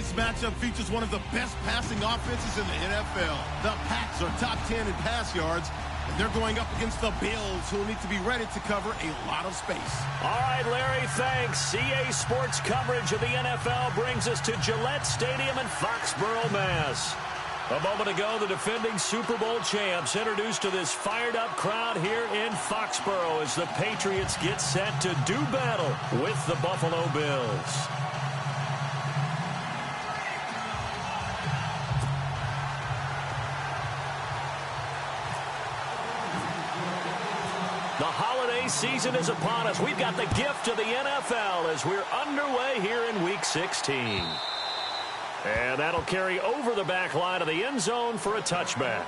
This matchup features one of the best passing offenses in the NFL. The Pats are top 10 in pass yards, and they're going up against the Bills, who will need to be ready to cover a lot of space. All right, Larry, thanks. CA Sports coverage of the NFL brings us to Gillette Stadium in Foxborough, Mass. A moment ago, the defending Super Bowl champs introduced to this fired-up crowd here in Foxborough as the Patriots get set to do battle with the Buffalo Bills. The holiday season is upon us. We've got the gift of the NFL as we're underway here in Week 16. And that'll carry over the back line of the end zone for a touchback.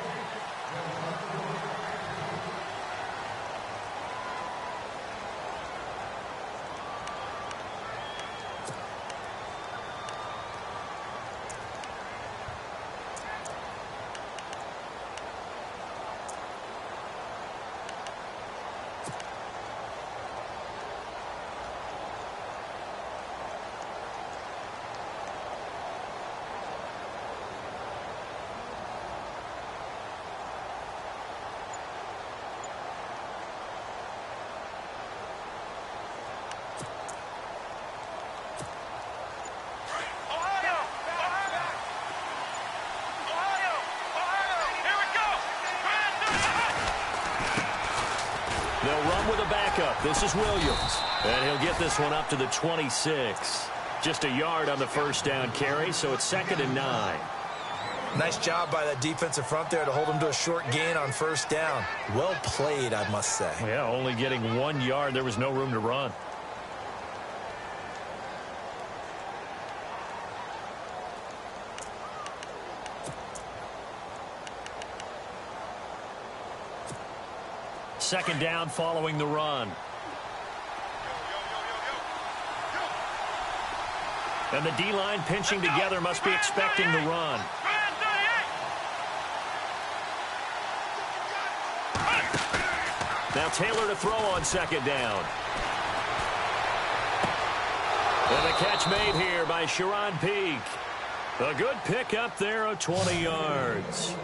They'll run with a backup. This is Williams. And he'll get this one up to the 26. Just a yard on the first down carry, so it's 2nd and 9. Nice job by that defensive front there to hold him to a short gain on first down. Well played, I must say. Yeah, only getting 1 yard. There was no room to run. Second down following the run. And the D-line pinching together must be expecting the run. Now Taylor to throw on second down. And the catch made here by Sharon Peak. A good pickup there of 20 yards.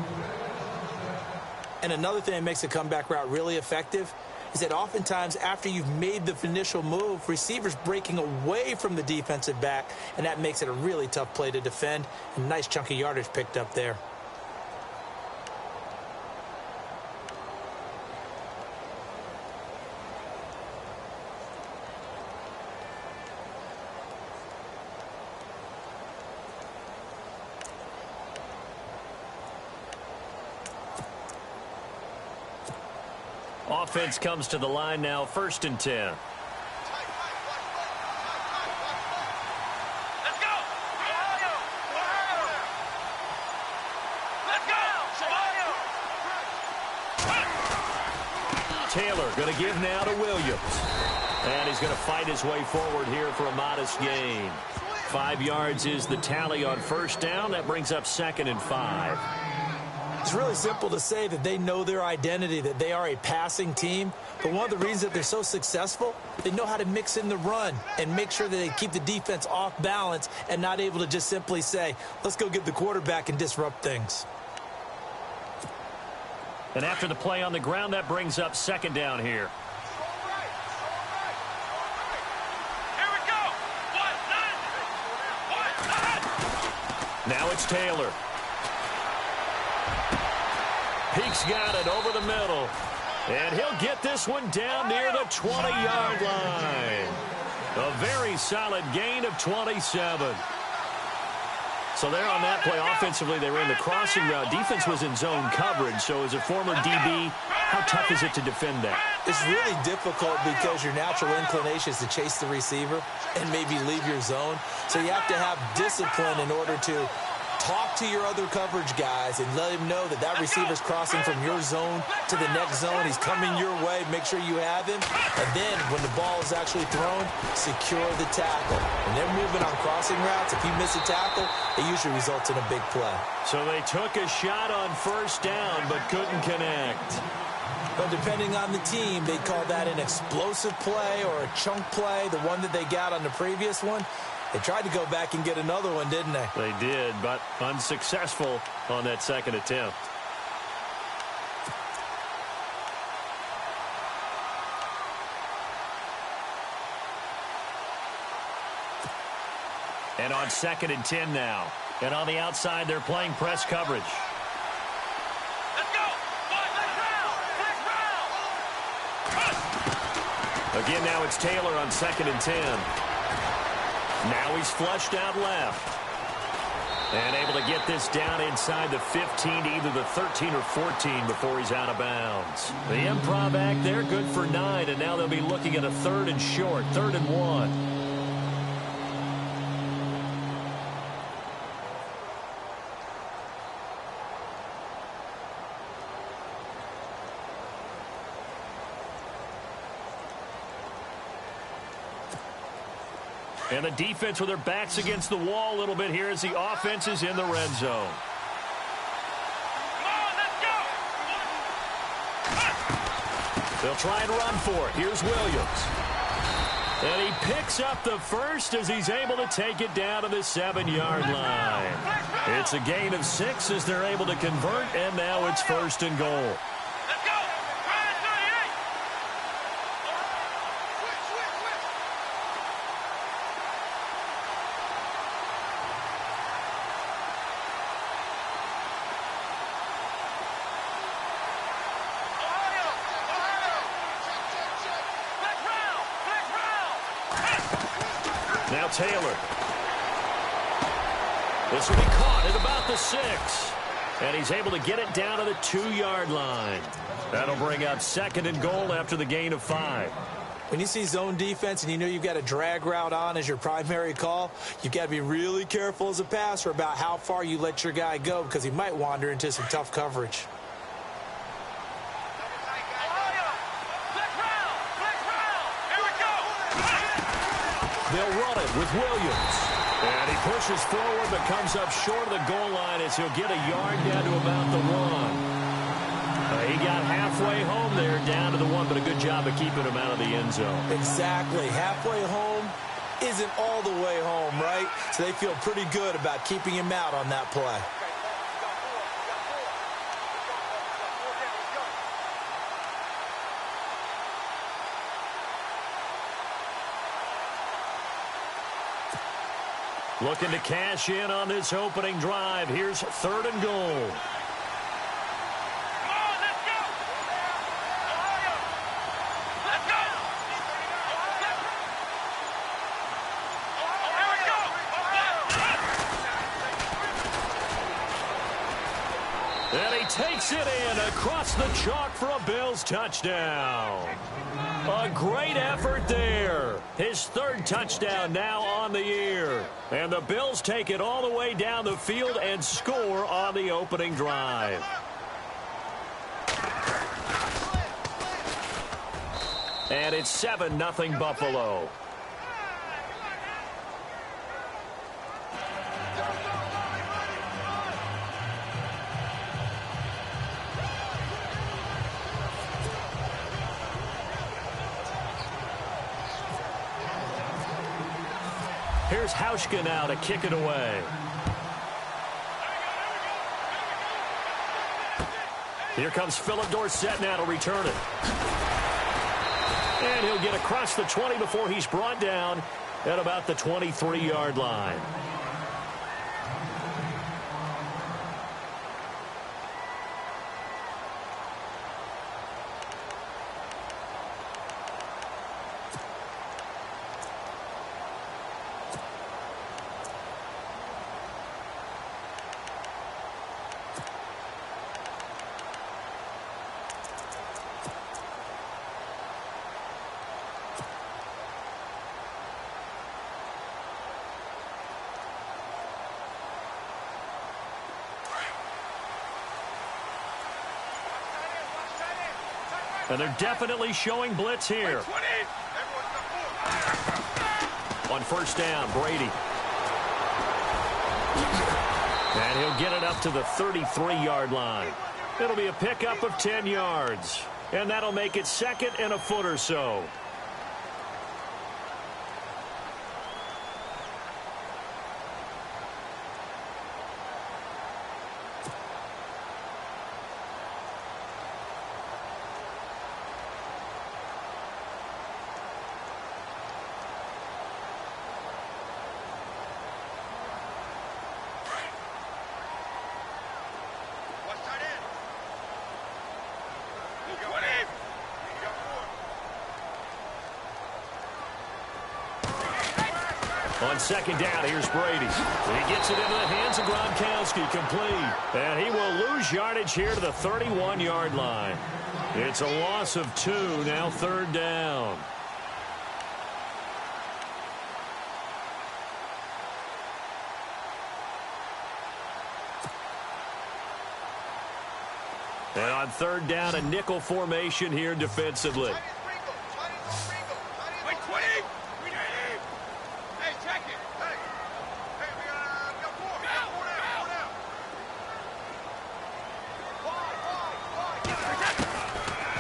And another thing that makes a comeback route really effective is that oftentimes after you've made the initial move, receivers breaking away from the defensive back, and that makes it a really tough play to defend. And nice chunky yardage picked up there. Offense comes to the line now, 1st and 10. Let's go! Let's go! Taylor going to give now to Williams. And he's going to fight his way forward here for a modest gain. 5 yards is the tally on first down. That brings up 2nd and 5. It's really simple to say that they know their identity, that they are a passing team. But one of the reasons that they're so successful, they know how to mix in the run and make sure that they keep the defense off balance and not able to just simply say, let's go get the quarterback and disrupt things. And after the play on the ground, that brings up 2nd down here. Here we go! Now it's Taylor. Peak's got it over the middle. And he'll get this one down near the 20-yard line. A very solid gain of 27. So there on that play, offensively, they ran the crossing route. Defense was in zone coverage. So as a former DB, how tough is it to defend that? It's really difficult because your natural inclination is to chase the receiver and maybe leave your zone. So you have to have discipline in order to talk to your other coverage guys and let him know that that receiver's crossing from your zone to the next zone. He's coming your way. Make sure you have him. And then when the ball is actually thrown, secure the tackle. When they're moving on crossing routes, if you miss a tackle, it usually results in a big play. So they took a shot on first down but couldn't connect. But depending on the team, they call that an explosive play or a chunk play, the one that they got on the previous one. They tried to go back and get another one, didn't they? They did, but unsuccessful on that second attempt. And on 2nd and 10 now. And on the outside, they're playing press coverage. Let's go. Again, now it's Taylor on 2nd and 10. Now he's flushed out left. And able to get this down inside the 15 to either the 13 or 14 before he's out of bounds. The improv act there, good for 9, and now they'll be looking at a 3rd and short, 3rd and 1. And the defense with their backs against the wall a little bit here as the offense is in the red zone. Come on, let's go. They'll try and run for it. Here's Williams. And he picks up the first as he's able to take it down to the 7-yard line. It's a gain of 6 as they're able to convert, and now it's 1st and goal. Let's go. Ryan 38. Now Taylor. This will be caught at about the 6. And he's able to get it down to the 2-yard line. That'll bring up 2nd and goal after the gain of 5. When you see zone defense and you know you've got a drag route on as your primary call, you've got to be really careful as a passer about how far you let your guy go because he might wander into some tough coverage. They'll run it with Williams. And he pushes forward but comes up short of the goal line as he'll get a yard down to about the 1. He got halfway home there, down to the 1, but a good job of keeping him out of the end zone. Exactly. Halfway home isn't all the way home, right? So they feel pretty good about keeping him out on that play. Looking to cash in on this opening drive. Here's 3rd and goal. And he takes it in across the chalk for a Bills touchdown. A great effort there. His 3rd touchdown now on the year. And the Bills take it all the way down the field and score on the opening drive. And it's 7-0 Buffalo. Here's Hauschka now to kick it away. Here comes Philip Dorsett now to return it. And he'll get across the 20 before he's brought down at about the 23-yard line. And they're definitely showing blitz here. On 1st down, Brady. And he'll get it up to the 33-yard line. It'll be a pickup of 10 yards. And that'll make it 2nd and a foot or so. On second down, here's Brady. He gets it into the hands of Gronkowski, complete. And he will lose yardage here to the 31-yard line. It's a loss of 2, now third down. And on third down, a nickel formation here defensively.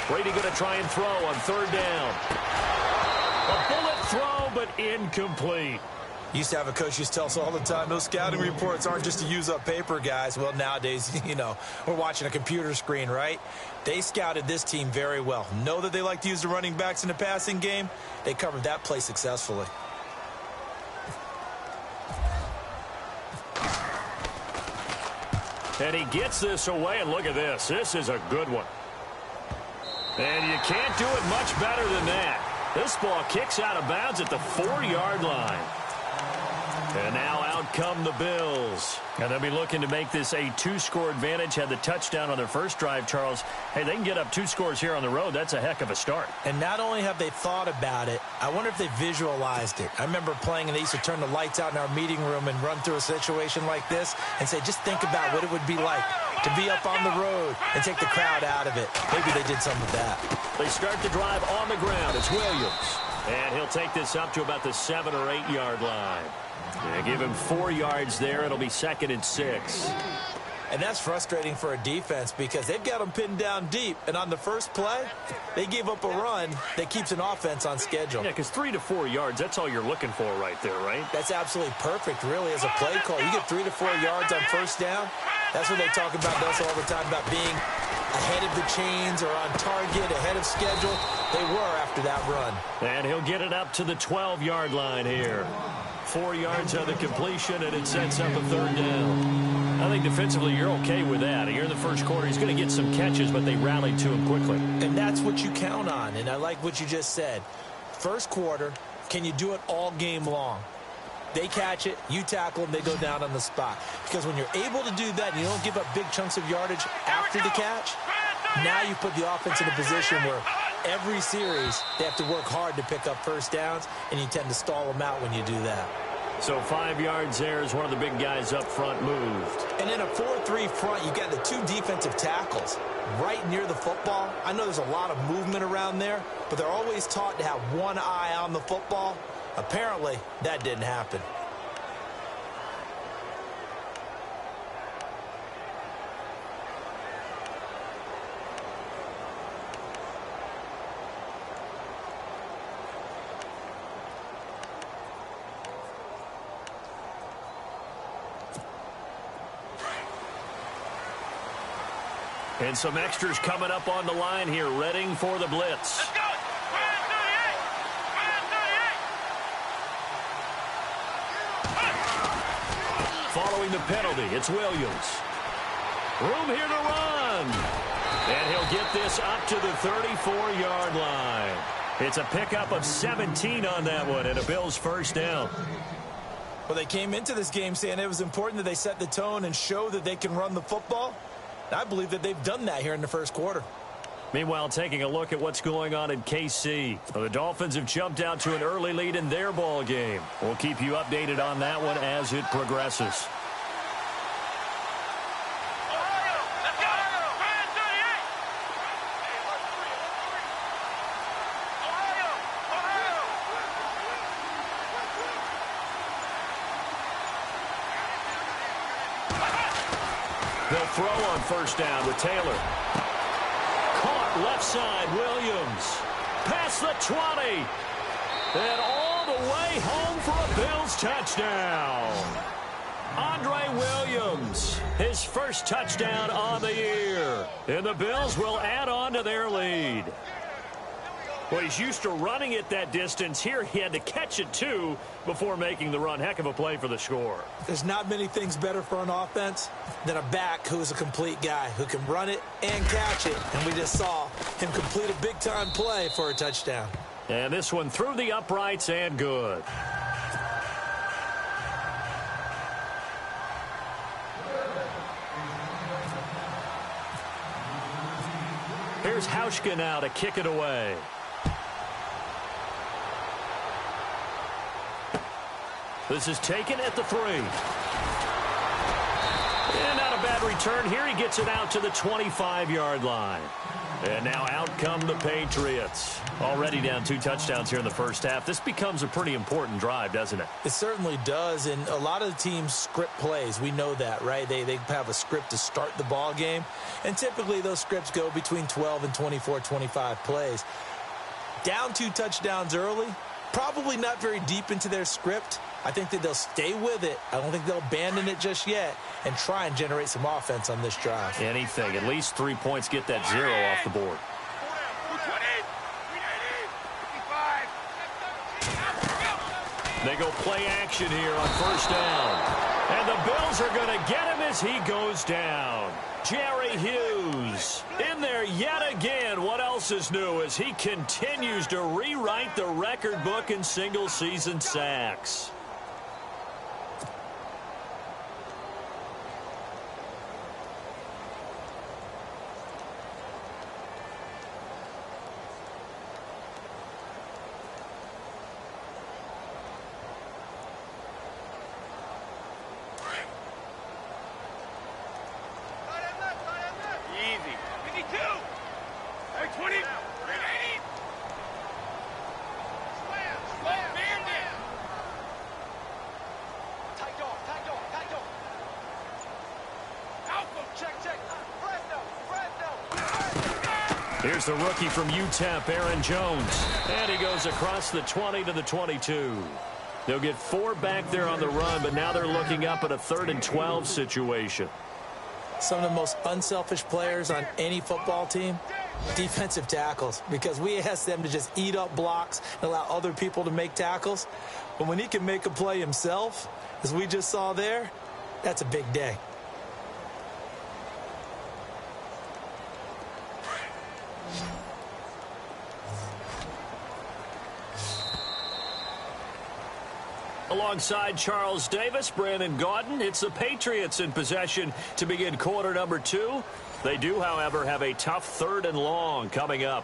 Brady going to try and throw on third down. A bullet throw, but incomplete. Used to have a coach used to tell us all the time, those scouting reports aren't just to use up paper, guys. Well, nowadays, we're watching a computer screen, right? They scouted this team very well. Know that they like to use the running backs in the passing game. They covered that play successfully. And he gets this away, and look at this. This is a good one. And you can't do it much better than that. This ball kicks out of bounds at the 4-yard line. And now out come the Bills. And they'll be looking to make this a 2-score advantage. Had the touchdown on their first drive, Charles. Hey, they can get up 2 scores here on the road. That's a heck of a start. And not only have they thought about it, I wonder if they visualized it. I remember playing, and they used to turn the lights out in our meeting room and run through a situation like this and say, just think about what it would be like to be up on the road and take the crowd out of it. Maybe they did some of that. They start the drive on the ground. It's Williams. And he'll take this up to about the 7- or 8-yard line. They give him 4 yards there. It'll be 2nd and 6. And that's frustrating for a defense because they've got them pinned down deep. And on the first play, they gave up a run that keeps an offense on schedule. Yeah, because 3 to 4 yards, that's all you're looking for right there, right? That's absolutely perfect, really, as a play call. You get 3 to 4 yards on first down. That's what they talk about us all the time, about being ahead of the chains or on target, ahead of schedule. They were after that run. And he'll get it up to the 12-yard line here. 4 yards on the completion, and it sets up a third down. I think defensively you're okay with that. Here in the first quarter, he's going to get some catches, but they rallied to him quickly. And that's what you count on, and I like what you just said. First quarter, can you do it all game long? They catch it, you tackle them, they go down on the spot. Because when you're able to do that and you don't give up big chunks of yardage after the catch, now you put the offense in a position where every series they have to work hard to pick up first downs, and you tend to stall them out when you do that. So 5 yards there as one of the big guys up front moved. And in a 4-3 front, you've got the 2 defensive tackles right near the football. I know there's a lot of movement around there, but they're always taught to have one eye on the football. Apparently, that didn't happen. And some extras coming up on the line here, readying for the blitz. Let's go. Following the penalty, it's Williams. Room here to run. And he'll get this up to the 34-yard line. It's a pickup of 17 on that one, and a Bills first down. Well, they came into this game saying it was important that they set the tone and show that they can run the football. I believe that they've done that here in the first quarter. Meanwhile, taking a look at what's going on in KC. Well, the Dolphins have jumped out to an early lead in their ball game. We'll keep you updated on that one as it progresses. They'll throw on first down with Taylor. Caught left side, Williams. Past the 20. And all the way home for a Bills touchdown. Andre Williams, his first touchdown on the year. And the Bills will add on to their lead. Well, he's used to running it that distance. Here he had to catch it, too, before making the run. Heck of a play for the score. There's not many things better for an offense than a back who is a complete guy who can run it and catch it. And we just saw him complete a big-time play for a touchdown. And this one through the uprights and good. Here's Hauschka now to kick it away. This is taken at the 3. And not a bad return here. He gets it out to the 25-yard line. And now out come the Patriots. Already down 2 touchdowns here in the first half. This becomes a pretty important drive, doesn't it? It certainly does, and a lot of the teams script plays. We know that, right? They have a script to start the ball game, and typically those scripts go between 12 and 24, 25 plays. Down 2 touchdowns early, probably not very deep into their script. I think that they'll stay with it. I don't think they'll abandon it just yet and try and generate some offense on this drive. Anything. At least 3 points, get that 0 off the board. They go play action here on first down. And the Bills are going to get him as he goes down. Jerry Hughes in there yet again. What else is new as he continues to rewrite the record book in single-season sacks? Here's the rookie from UTEP, Aaron Jones. And he goes across the 20 to the 22. They'll get 4 back there on the run, but now they're looking up at a 3rd and 12 situation. Some of the most unselfish players on any football team, defensive tackles, because we ask them to just eat up blocks and allow other people to make tackles. But when he can make a play himself, as we just saw there, that's a big day. Alongside Charles Davis, Brandon Gaudin, it's the Patriots in possession to begin quarter number 2. They do, however, have a tough 3rd and long coming up.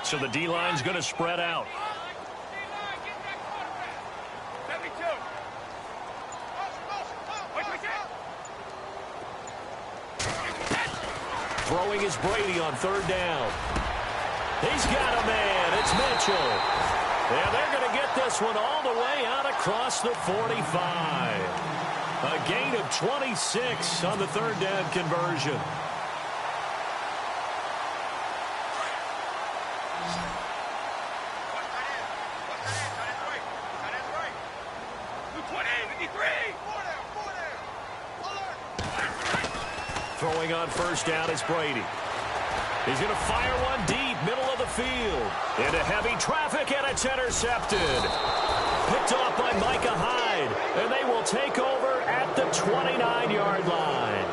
So the D-line's going to spread out. Throwing is Brady on 3rd down. He's got a man. It's Mitchell. And they're going to get this one all the way out across the 45. A gain of 26 on the 3rd down conversion. Throwing on first down is Brady. He's going to fire one deep, middle of the field. Into heavy traffic, and it's intercepted. Picked off by Micah Hyde, and they will take over at the 29-yard line.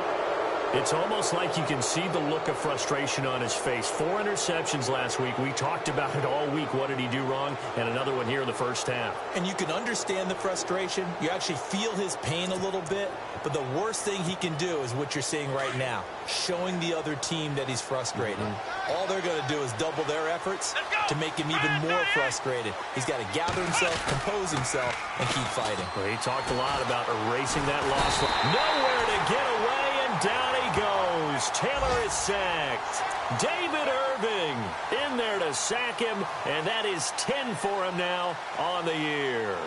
It's almost like you can see the look of frustration on his face. 4 interceptions last week. We talked about it all week. What did he do wrong? And another one here in the first half. And you can understand the frustration. You actually feel his pain a little bit. But the worst thing he can do is what you're seeing right now, showing the other team that he's frustrated. All they're going to do is double their efforts to make him even more frustrated. He's got to gather himself, compose himself, and keep fighting. Well, he talked a lot about erasing that loss. Nowhere to get away, and down he goes. Taylor is sacked. David Irving in there to sack him, and that is 10 for him now on the year.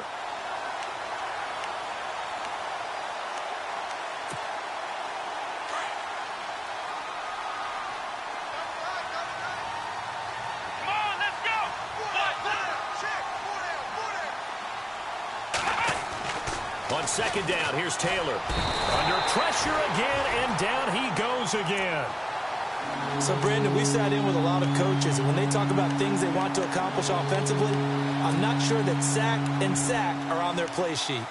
On 2nd down, here's Taylor. Under pressure again, and down he goes again. So, Brandon, we sat in with a lot of coaches, and when they talk about things they want to accomplish offensively, I'm not sure that sack and sack are on their play sheet.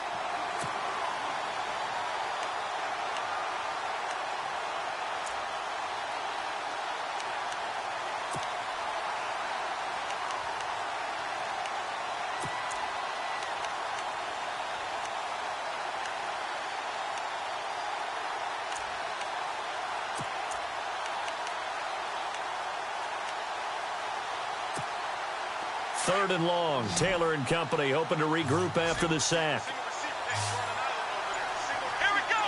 Third and long. Taylor and company hoping to regroup after the sack. Here we go.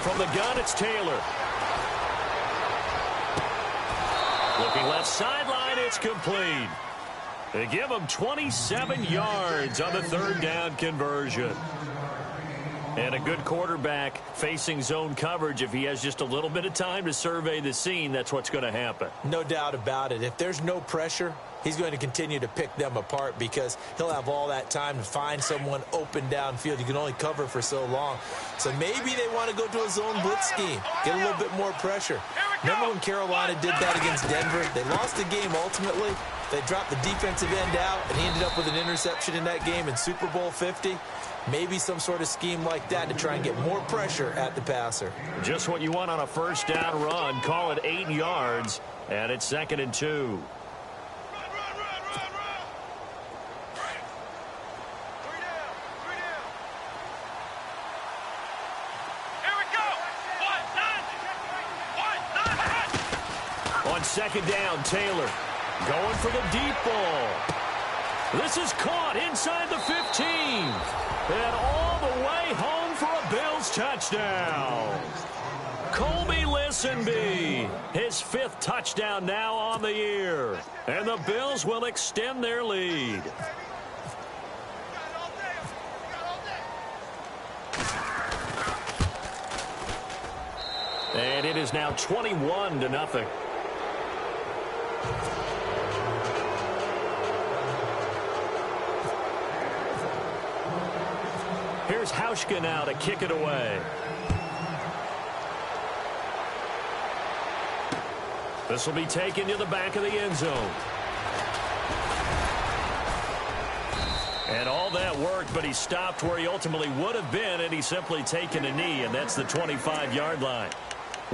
From the gun, it's Taylor. Looking left sideline, it's complete. They give him 27 yards on the third down conversion. And a good quarterback facing zone coverage, if he has just a little bit of time to survey the scene, that's what's going to happen. No doubt about it. If there's no pressure, he's going to continue to pick them apart because he'll have all that time to find someone open downfield. You can only cover for so long. So maybe they want to go to a zone blitz scheme, get a little bit more pressure. Remember when Carolina did that against Denver? They lost the game ultimately. They dropped the defensive end out, and he ended up with an interception in that game in Super Bowl 50. Maybe some sort of scheme like that to try and get more pressure at the passer. Just what you want on a first down run. Call it 8 yards, and it's 2nd and 2. Run. Here we go. On 2nd down, Taylor going for the deep ball. This is caught inside the 15. And all the way home for a Bills touchdown. Colby Listenby, his 5th touchdown now on the year. And the Bills will extend their lead. And it is now 21-0. Here's Hauschka now to kick it away. This will be taken to the back of the end zone. And all that worked, but he stopped where he ultimately would have been, and he's simply taken a knee, and that's the 25-yard line.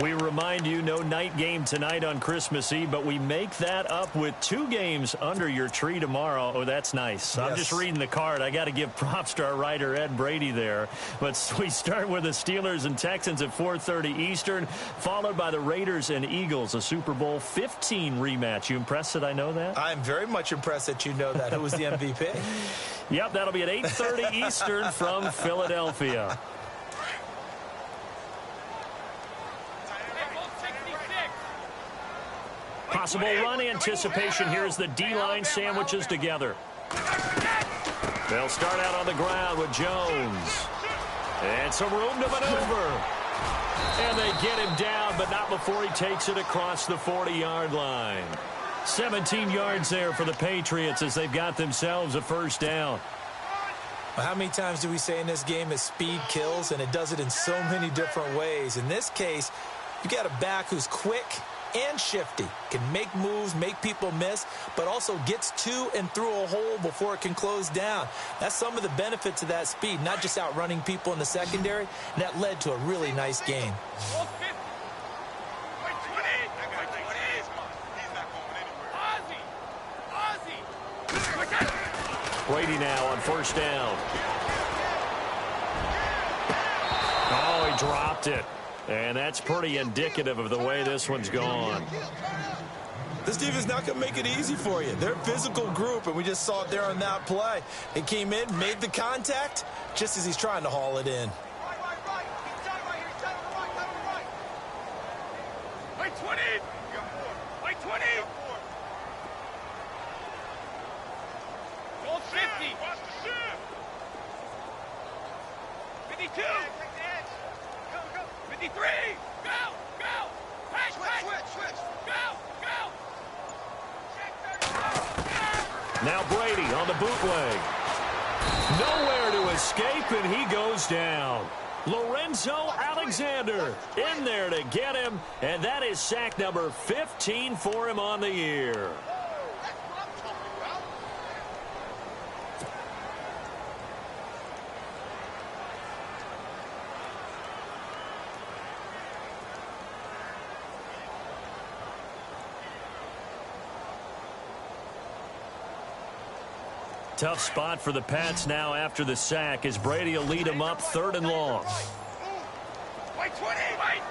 We remind you, no night game tonight on Christmas Eve, but we make that up with 2 games under your tree tomorrow. Oh, that's nice. Yes. I'm just reading the card. I got to give props to our writer, Ed Brady, there. But we start with the Steelers and Texans at 4:30 Eastern, followed by the Raiders and Eagles, a Super Bowl 15 rematch. You impressed that I know that? I'm very much impressed that you know that. Who was the MVP? Yep, that'll be at 8:30 Eastern from Philadelphia. Possible run anticipation here as the D-line sandwiches together. They'll start out on the ground with Jones. And some room to maneuver. And they get him down, but not before he takes it across the 40-yard line. 17 yards there for the Patriots as they've got themselves a first down. Well, how many times do we say in this game that speed kills, and it does it in so many different ways? In this case, you got a back who's quick and shifty, can make moves, make people miss, but also gets to and through a hole before it can close down. That's some of the benefits of that speed, not just outrunning people in the secondary, and that led to a really nice game. Brady now on first down. Oh, he dropped it. And that's pretty indicative of the way this one's gone. This defense not going to make it easy for you. They're a physical group, and we just saw it there on that play. It came in, made the contact, just as he's trying to haul it in. Right 20. Right 20. Goal 50. 52. 53. Go. Switch. Go. Now Brady on the bootleg. Nowhere to escape, and he goes down. Lorenzo Alexander in there to get him, and that is sack number 15 for him on the year. Tough spot for the Pats now after the sack as Brady will lead them up 3rd and long. Wait, 20! Wait!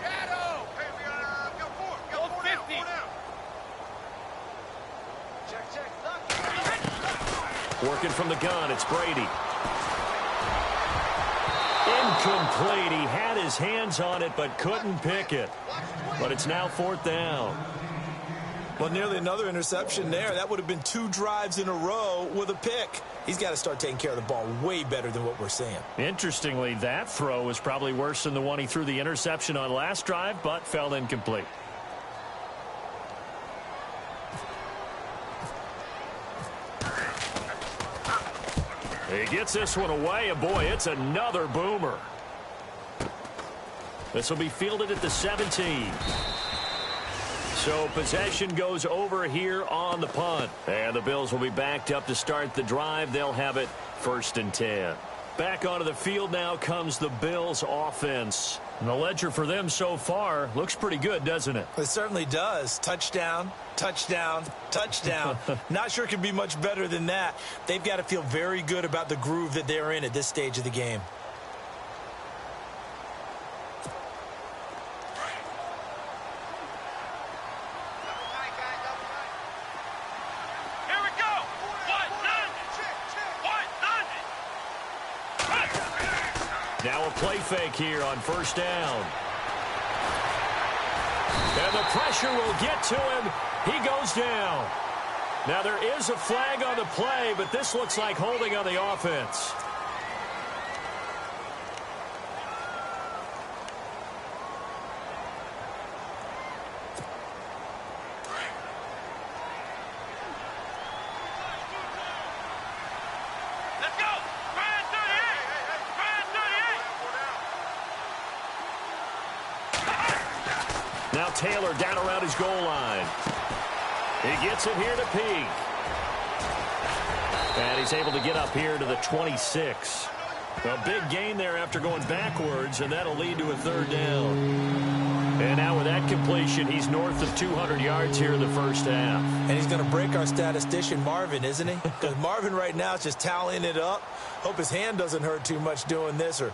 Shadow! Hey, we got 4. Go 50. Check. Working from the gun, it's Brady. Incomplete. He had his hands on it but couldn't pick it. But it's now 4th down. Well, nearly another interception there. That would have been 2 drives in a row with a pick. He's got to start taking care of the ball way better than what we're seeing. Interestingly, that throw was probably worse than the one he threw the interception on last drive, but fell incomplete. He gets this one away, and boy, it's another boomer. This will be fielded at the 17. So possession goes over here on the punt. And the Bills will be backed up to start the drive. They'll have it 1st and 10. Back onto the field now comes the Bills offense. And the ledger for them so far looks pretty good, doesn't it? It certainly does. Touchdown, touchdown, touchdown. Not sure it could be much better than that. They've got to feel very good about the groove that they're in at this stage of the game. Now a play fake here on 1st down. And the pressure will get to him. He goes down. Now there is a flag on the play, but this looks like holding on the offense. Now Taylor down around his goal line. He gets it here to Peak. And he's able to get up here to the 26. A big gain there after going backwards, and that'll lead to a 3rd down. And now with that completion, he's north of 200 yards here in the 1st half. And he's going to break our statistician, Marvin, isn't he? Because Marvin right now is just tallying it up. Hope his hand doesn't hurt too much doing this or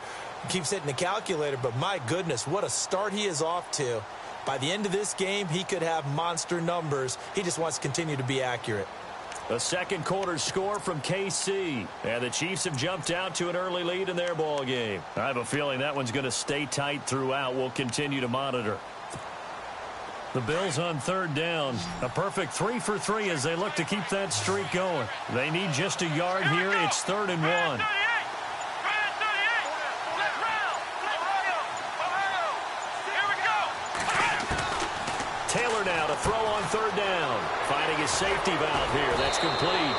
keeps hitting the calculator. But my goodness, what a start he is off to. By the end of this game, he could have monster numbers. He just wants to continue to be accurate. A 2nd quarter score from KC. And the Chiefs have jumped out to an early lead in their ball game. I have a feeling that one's going to stay tight throughout. We'll continue to monitor. The Bills on 3rd down. A perfect 3 for 3 as they look to keep that streak going. They need just a yard here. It's 3rd and 1. Taylor now to throw on 3rd down. Finding his safety valve here. That's complete.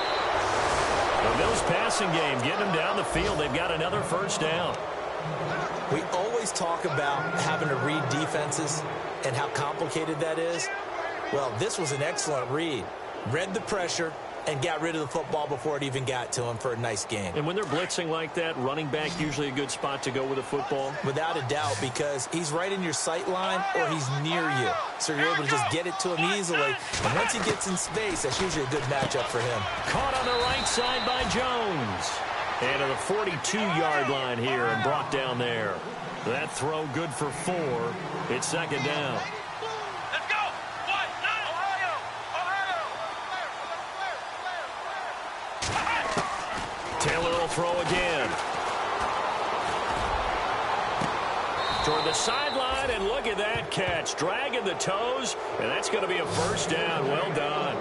The Bills passing game getting them down the field. They've got another 1st down. We always talk about having to read defenses and how complicated that is. Well, this was an excellent read. Read the pressure and got rid of the football before it even got to him for a nice game. And when they're blitzing like that, running back usually a good spot to go with a football? Without a doubt, because he's right in your sight line or he's near you. So you're able to just get it to him easily. And once he gets in space, that's usually a good matchup for him. Caught on the right side by Jones. And to the 42-yard line here and brought down there. That throw good for 4. It's 2nd down. Taylor will throw again. Toward the sideline, and look at that catch. Dragging the toes, and that's going to be a 1st down. Well done.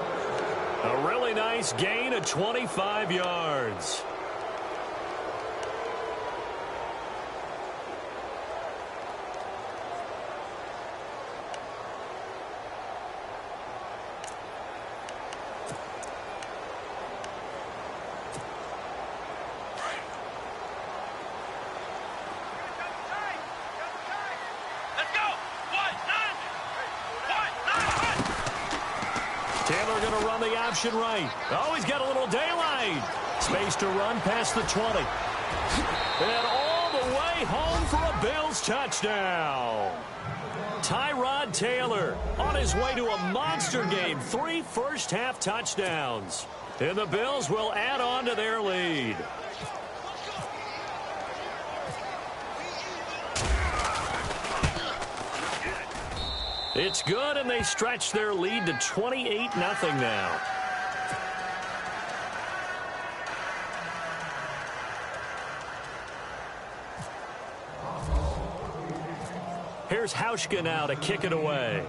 A really nice gain of 25 yards. on the option right. Oh, he's got a little daylight. Space to run past the 20. And all the way home for a Bills touchdown. Tyrod Taylor on his way to a monster game. 3 first-half touchdowns. And the Bills will add on to their lead. It's good, and they stretch their lead to 28-0 now. Here's Hauschka now to kick it away.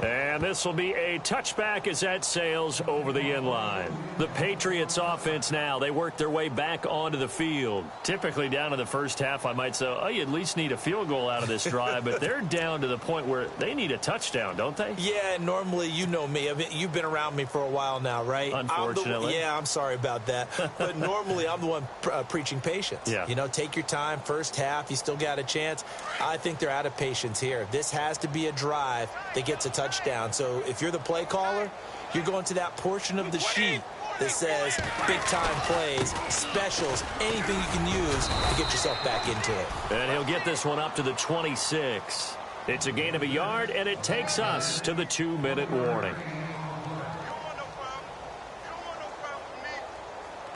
And this will be a touchback as that sails over the end line. The Patriots offense now, they work their way back onto the field. Typically down in the first half, I might say, oh, you at least need a field goal out of this drive. But they're down to the point where they need a touchdown, don't they? Yeah, normally, you know me. I mean, you've been around me for a while now, right? Unfortunately. I'm sorry about that. But normally, I'm the one preaching patience. Yeah. You know, take your time. First half, you still got a chance. I think they're out of patience here. This has to be a drive that gets a touchdown. So if you're the play caller, you're going to that portion of the sheet that says big-time plays, specials, anything you can use to get yourself back into it. And he'll get this one up to the 26. It's a gain of a yard, and it takes us to the 2-minute warning.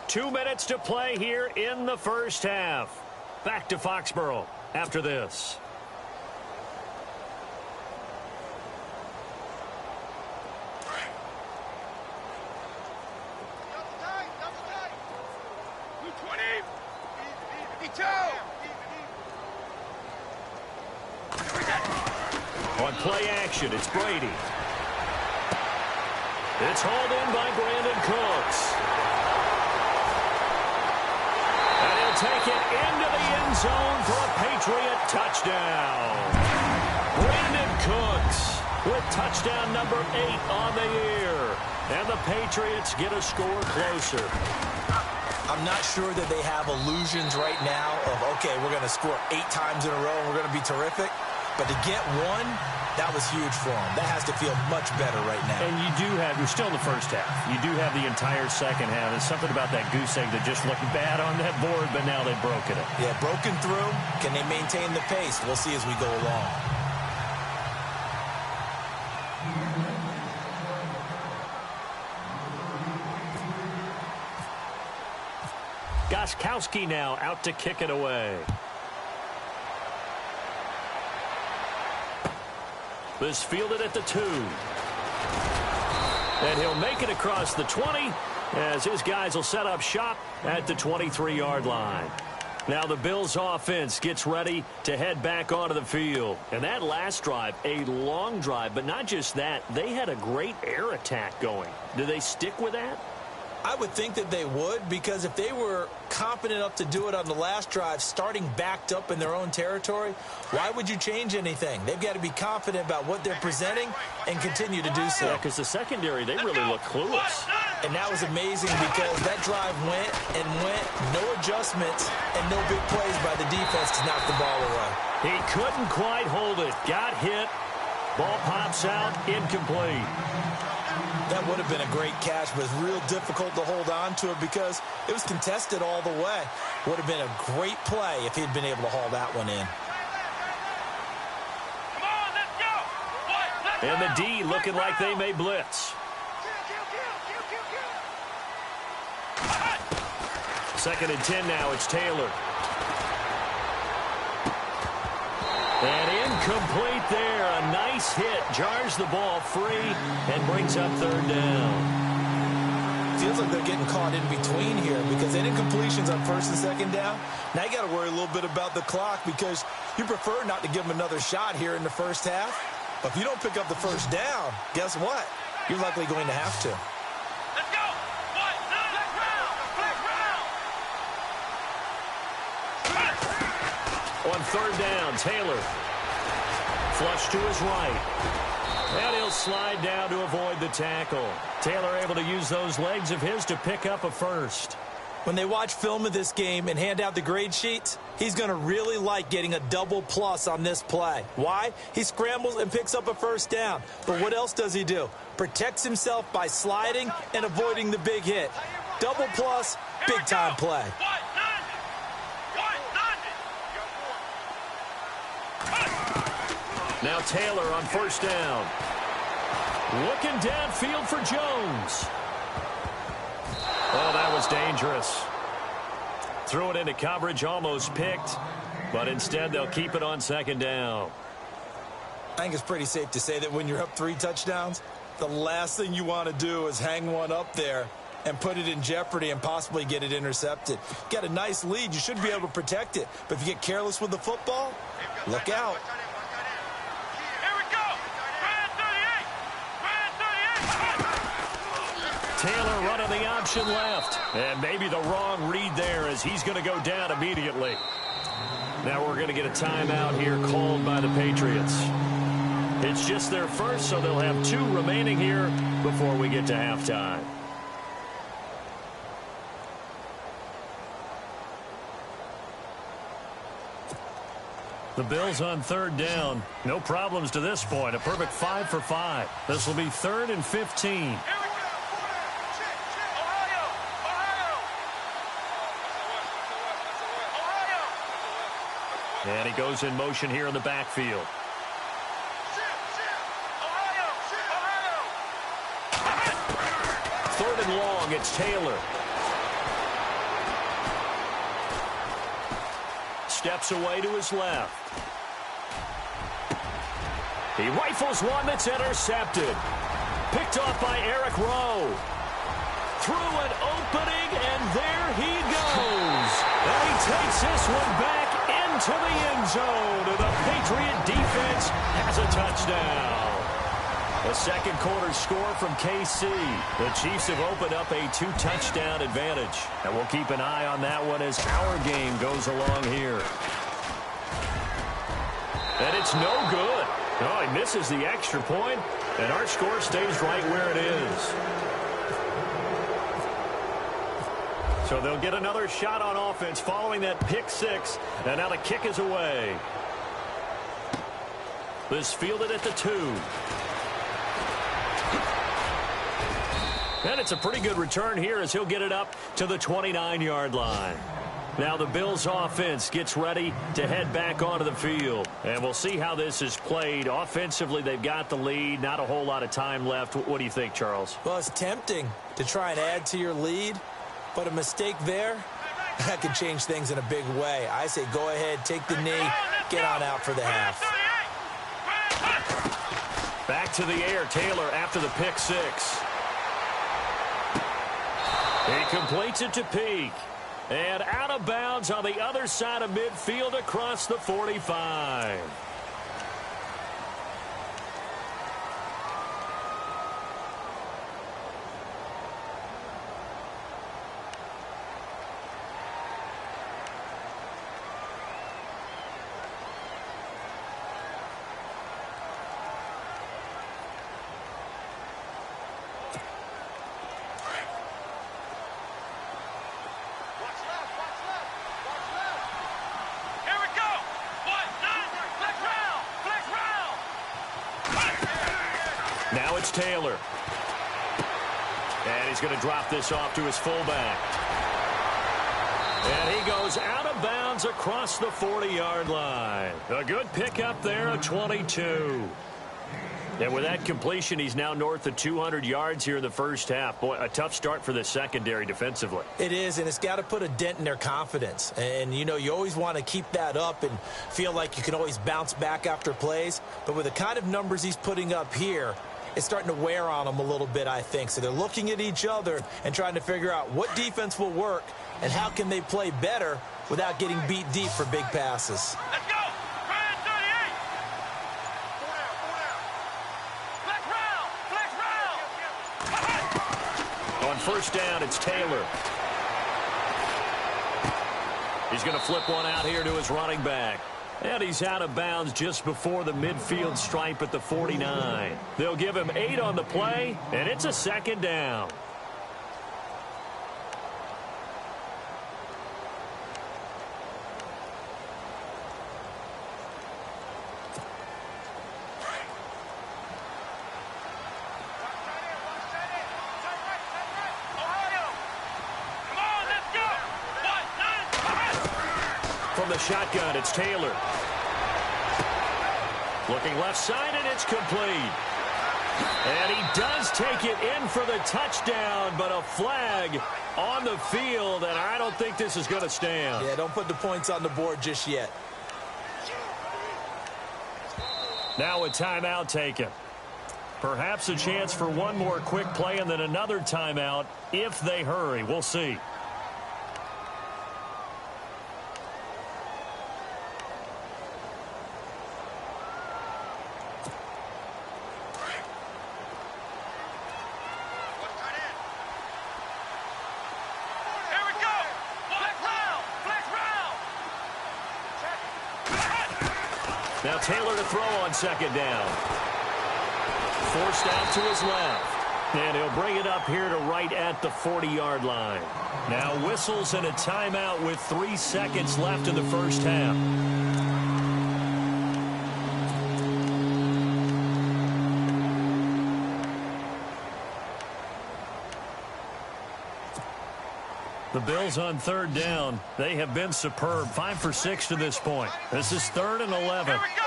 2 minutes to play here in the first half. Back to Foxborough after this. On play action, it's Brady. It's hauled in by Brandon Cooks. And he'll take it into the end zone for a Patriot touchdown. Brandon Cooks with touchdown number 8 on the year. And the Patriots get a score closer. I'm not sure that they have illusions right now of, okay, we're going to score 8 times in a row and we're going to be terrific. But to get one, that was huge for them. That has to feel much better right now. And you're still in the first half. You do have the entire second half. There's something about that goose egg that just looked bad on that board, but now they've broken it. Yeah, broken through. Can they maintain the pace? We'll see as we go along. Gostkowski now out to kick it away. This fielded at the 2. And he'll make it across the 20 as his guys will set up shop at the 23-yard line. Now the Bills offense gets ready to head back onto the field. And that last drive, a long drive, but not just that, they had a great air attack going. Do they stick with that? I would think that they would, because if they were confident enough to do it on the last drive, starting backed up in their own territory, why would you change anything? They've got to be confident about what they're presenting and continue to do so. Yeah, because the secondary, they really look clueless. And that was amazing because that drive went and went, no adjustments and no big plays by the defense to knock the ball away. He couldn't quite hold it. Got hit. Ball pops out, incomplete. That would have been a great catch, but it's real difficult to hold on to it because it was contested all the way. Would have been a great play if he'd been able to haul that one in. And the D looking like they may blitz. Second and 10 now, it's Taylor. And incomplete there. A nice hit. Jars the ball free and brings up third down. Feels like they're getting caught in between here because they didn't completions on first and second down. Now you got to worry a little bit about the clock because you prefer not to give them another shot here in the first half. But if you don't pick up the first down, guess what? You're likely going to have to. Let's go! On third down, Taylor. Flush to his right. And he'll slide down to avoid the tackle. Taylor able to use those legs of his to pick up a first. When they watch film of this game and hand out the grade sheets, he's going to really like getting a double plus on this play. Why? He scrambles and picks up a first down. But what else does he do? Protects himself by sliding and avoiding the big hit. Double plus, big-time play. Now Taylor on first down. Looking downfield for Jones. Oh, that was dangerous. Threw it into coverage, almost picked, but instead they'll keep it on second down. I think it's pretty safe to say that when you're up 3 touchdowns, the last thing you want to do is hang one up there and put it in jeopardy and possibly get it intercepted. Get a nice lead, you should be able to protect it. But if you get careless with the football, look out. Taylor running the option left. And maybe the wrong read there as he's going to go down immediately. Now we're going to get a timeout here called by the Patriots. It's just their first, so they'll have 2 remaining here before we get to halftime. The Bills on third down. No problems to this point. A perfect 5 for 5. This will be 3rd and 15. And he goes in motion here in the backfield. Third and long, it's Taylor. Steps away to his left. He rifles one that's intercepted. Picked off by Eric Rowe. Through an opening, and there he goes. And he takes this one back into the end zone. The Patriot defense has a touchdown. A second quarter score from KC. The Chiefs have opened up a 2-touchdown advantage. And we'll keep an eye on that one as our game goes along here. And it's no good. No, he misses the extra point, and our score stays right where it is. So they'll get another shot on offense following that pick 6. And now the kick is away. This fielded at the 2. And it's a pretty good return here as he'll get it up to the 29-yard line. Now the Bills offense gets ready to head back onto the field. And we'll see how this is played. Offensively, they've got the lead. Not a whole lot of time left. What do you think, Charles? Well, it's tempting to try and add to your lead. But a mistake there, that could change things in a big way. I say go ahead, take the knee, get on out for the half. Back to the air, Taylor after the pick 6. He completes it to Peak. And out of bounds on the other side of midfield across the 45. Now it's Taylor. And he's going to drop this off to his fullback. And he goes out of bounds across the 40-yard line. A good pickup there, a 22. And with that completion, he's now north of 200 yards here in the first half. Boy, a tough start for the secondary defensively. It is, and it's got to put a dent in their confidence. And, you know, you always want to keep that up and feel like you can always bounce back after plays. But with the kind of numbers he's putting up here, it's starting to wear on them a little bit, I think. So they're looking at each other and trying to figure out what defense will work and how can they play better without getting beat deep for big passes. Let's go! Ryan 38! Flex round! On first down, it's Taylor. He's going to flip one out here to his running back. And he's out of bounds just before the midfield stripe at the 49. They'll give him 8 on the play, and it's a second down. from the shotgun. It's Taylor. Looking left side, and it's complete. And he does take it in for the touchdown, but a flag on the field, and I don't think this is going to stand. Yeah, don't put the points on the board just yet. Now a timeout taken. Perhaps a chance for one more quick play and then another timeout if they hurry. We'll see. Now Taylor to throw on second down. Forced out to his left. And he'll bring it up here to right at the 40-yard line. Now whistles and a timeout with 3 seconds left in the first half. The Bills on third down. They have been superb. 5 for 6 to this point. This is 3rd and 11. Here we go.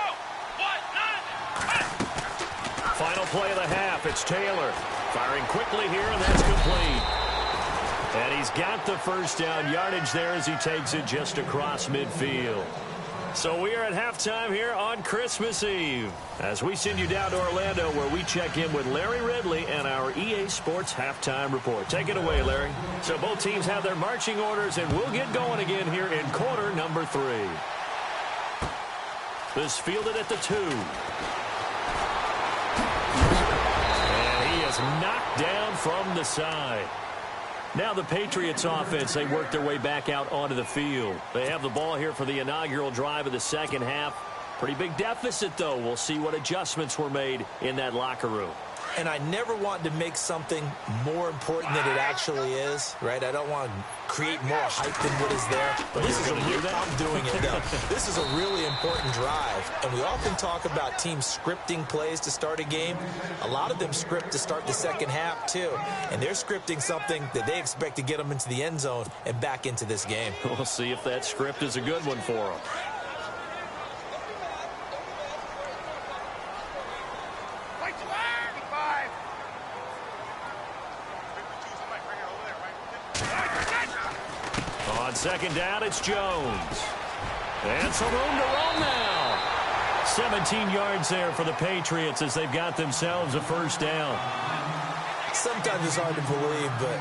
Final play of the half. It's Taylor. Firing quickly here, and that's complete. And he's got the first down yardage there as he takes it just across midfield. So we are at halftime here on Christmas Eve as we send you down to Orlando where we check in with Larry Ridley and our EA Sports Halftime Report. Take it away, Larry. So both teams have their marching orders, and we'll get going again here in quarter number 3. This fielded at the 2. And he is knocked down from the side. Now the Patriots offense, they work their way back out onto the field. They have the ball here for the inaugural drive of the second half. Pretty big deficit, though. We'll see what adjustments were made in that locker room. And I never want to make something more important than it actually is, right? I don't want to create more hype than what is there. But this is I'm doing it, though. This is a really important drive. And we often talk about teams scripting plays to start a game. A lot of them script to start the second half, too. And they're scripting something that they expect to get them into the end zone and back into this game. We'll see if that script is a good one for them. On second down, it's Jones. And some room to roam now. 17 yards there for the Patriots as they've got themselves a first down. Sometimes it's hard to believe, but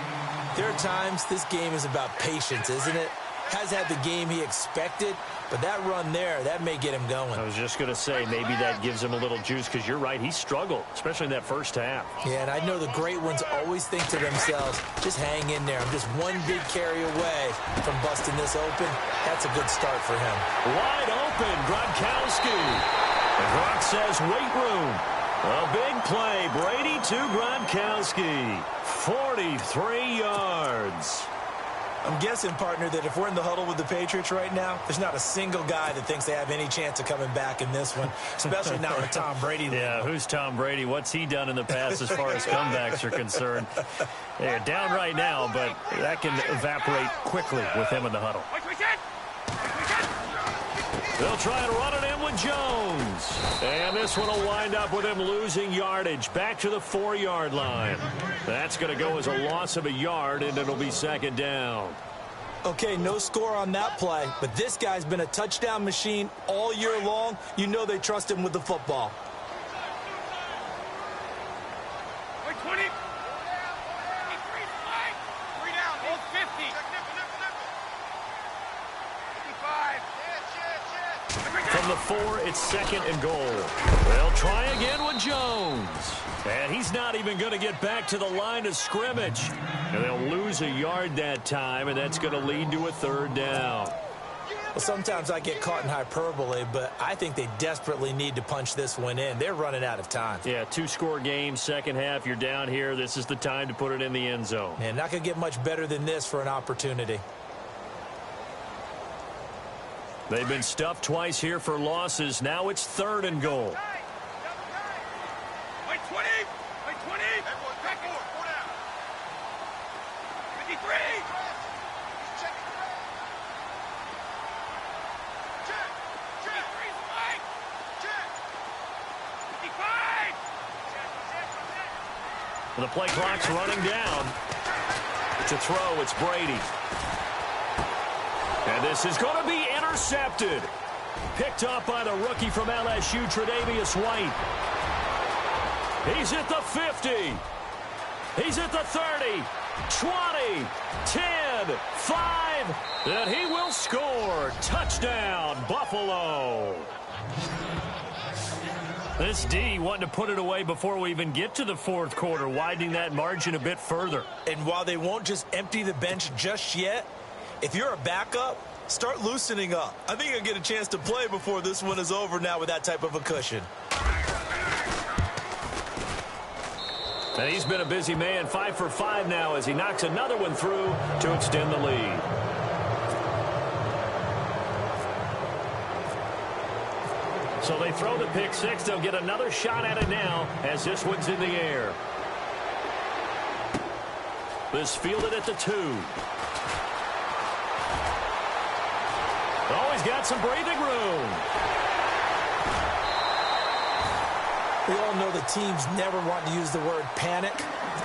there are times this game is about patience, isn't it? Has had the game he expected, but that run there, that may get him going. I was just going to say, maybe that gives him a little juice because you're right, he struggled, especially in that first half. Yeah, and I know the great ones always think to themselves, just hang in there. I'm just one big carry away from busting this open. That's a good start for him. Wide open, Gronkowski. And Gronk says, wait room. A big play, Brady to Gronkowski. 43 yards. I'm guessing, partner, that if we're in the huddle with the Patriots right now, there's not a single guy that thinks they have any chance of coming back in this one, especially not with Tom Brady. Yeah, who's Tom Brady? What's he done in the past as far as comebacks are concerned? They're down right now, but that can evaporate quickly with him in the huddle. They'll try and run it in with Jones. And this one will wind up with him losing yardage back to the 4-yard line. That's going to go as a loss of a yard, and it'll be second down. Okay, no score on that play, but this guy's been a touchdown machine all year long. You know they trust him with the football. 20. 3 down, 50. 55. From the 4, it's second and goal. They'll try again with Jones. And he's not even going to get back to the line of scrimmage. And they'll lose a yard that time, and that's going to lead to a third down. Well, sometimes I get caught in hyperbole, but I think they desperately need to punch this one in. They're running out of time. Yeah, 2-score game, second half, you're down here. This is the time to put it in the end zone. Man, not going to get much better than this for an opportunity. They've been stuffed twice here for losses. Now it's third and goal. Wait 20. Wait 20. Everyone, back 4 down. 53. The play clock's running down. To throw, it's Brady. And this is going to be intercepted. Picked up by the rookie from LSU, Tre'Davious White. He's at the 50. He's at the 30, 20, 10, 5, and he will score. Touchdown, Buffalo. This D wanting to put it away before we even get to the fourth quarter, widening that margin a bit further. And while they won't just empty the bench just yet, if you're a backup, start loosening up. I think you'll get a chance to play before this one is over now with that type of a cushion. And he's been a busy man, 5 for 5 now as he knocks another one through to extend the lead. So they throw the pick six. They'll get another shot at it now as this one's in the air. This fielded at the 2. Oh, he's got some breathing room. We all know the teams never want to use the word panic,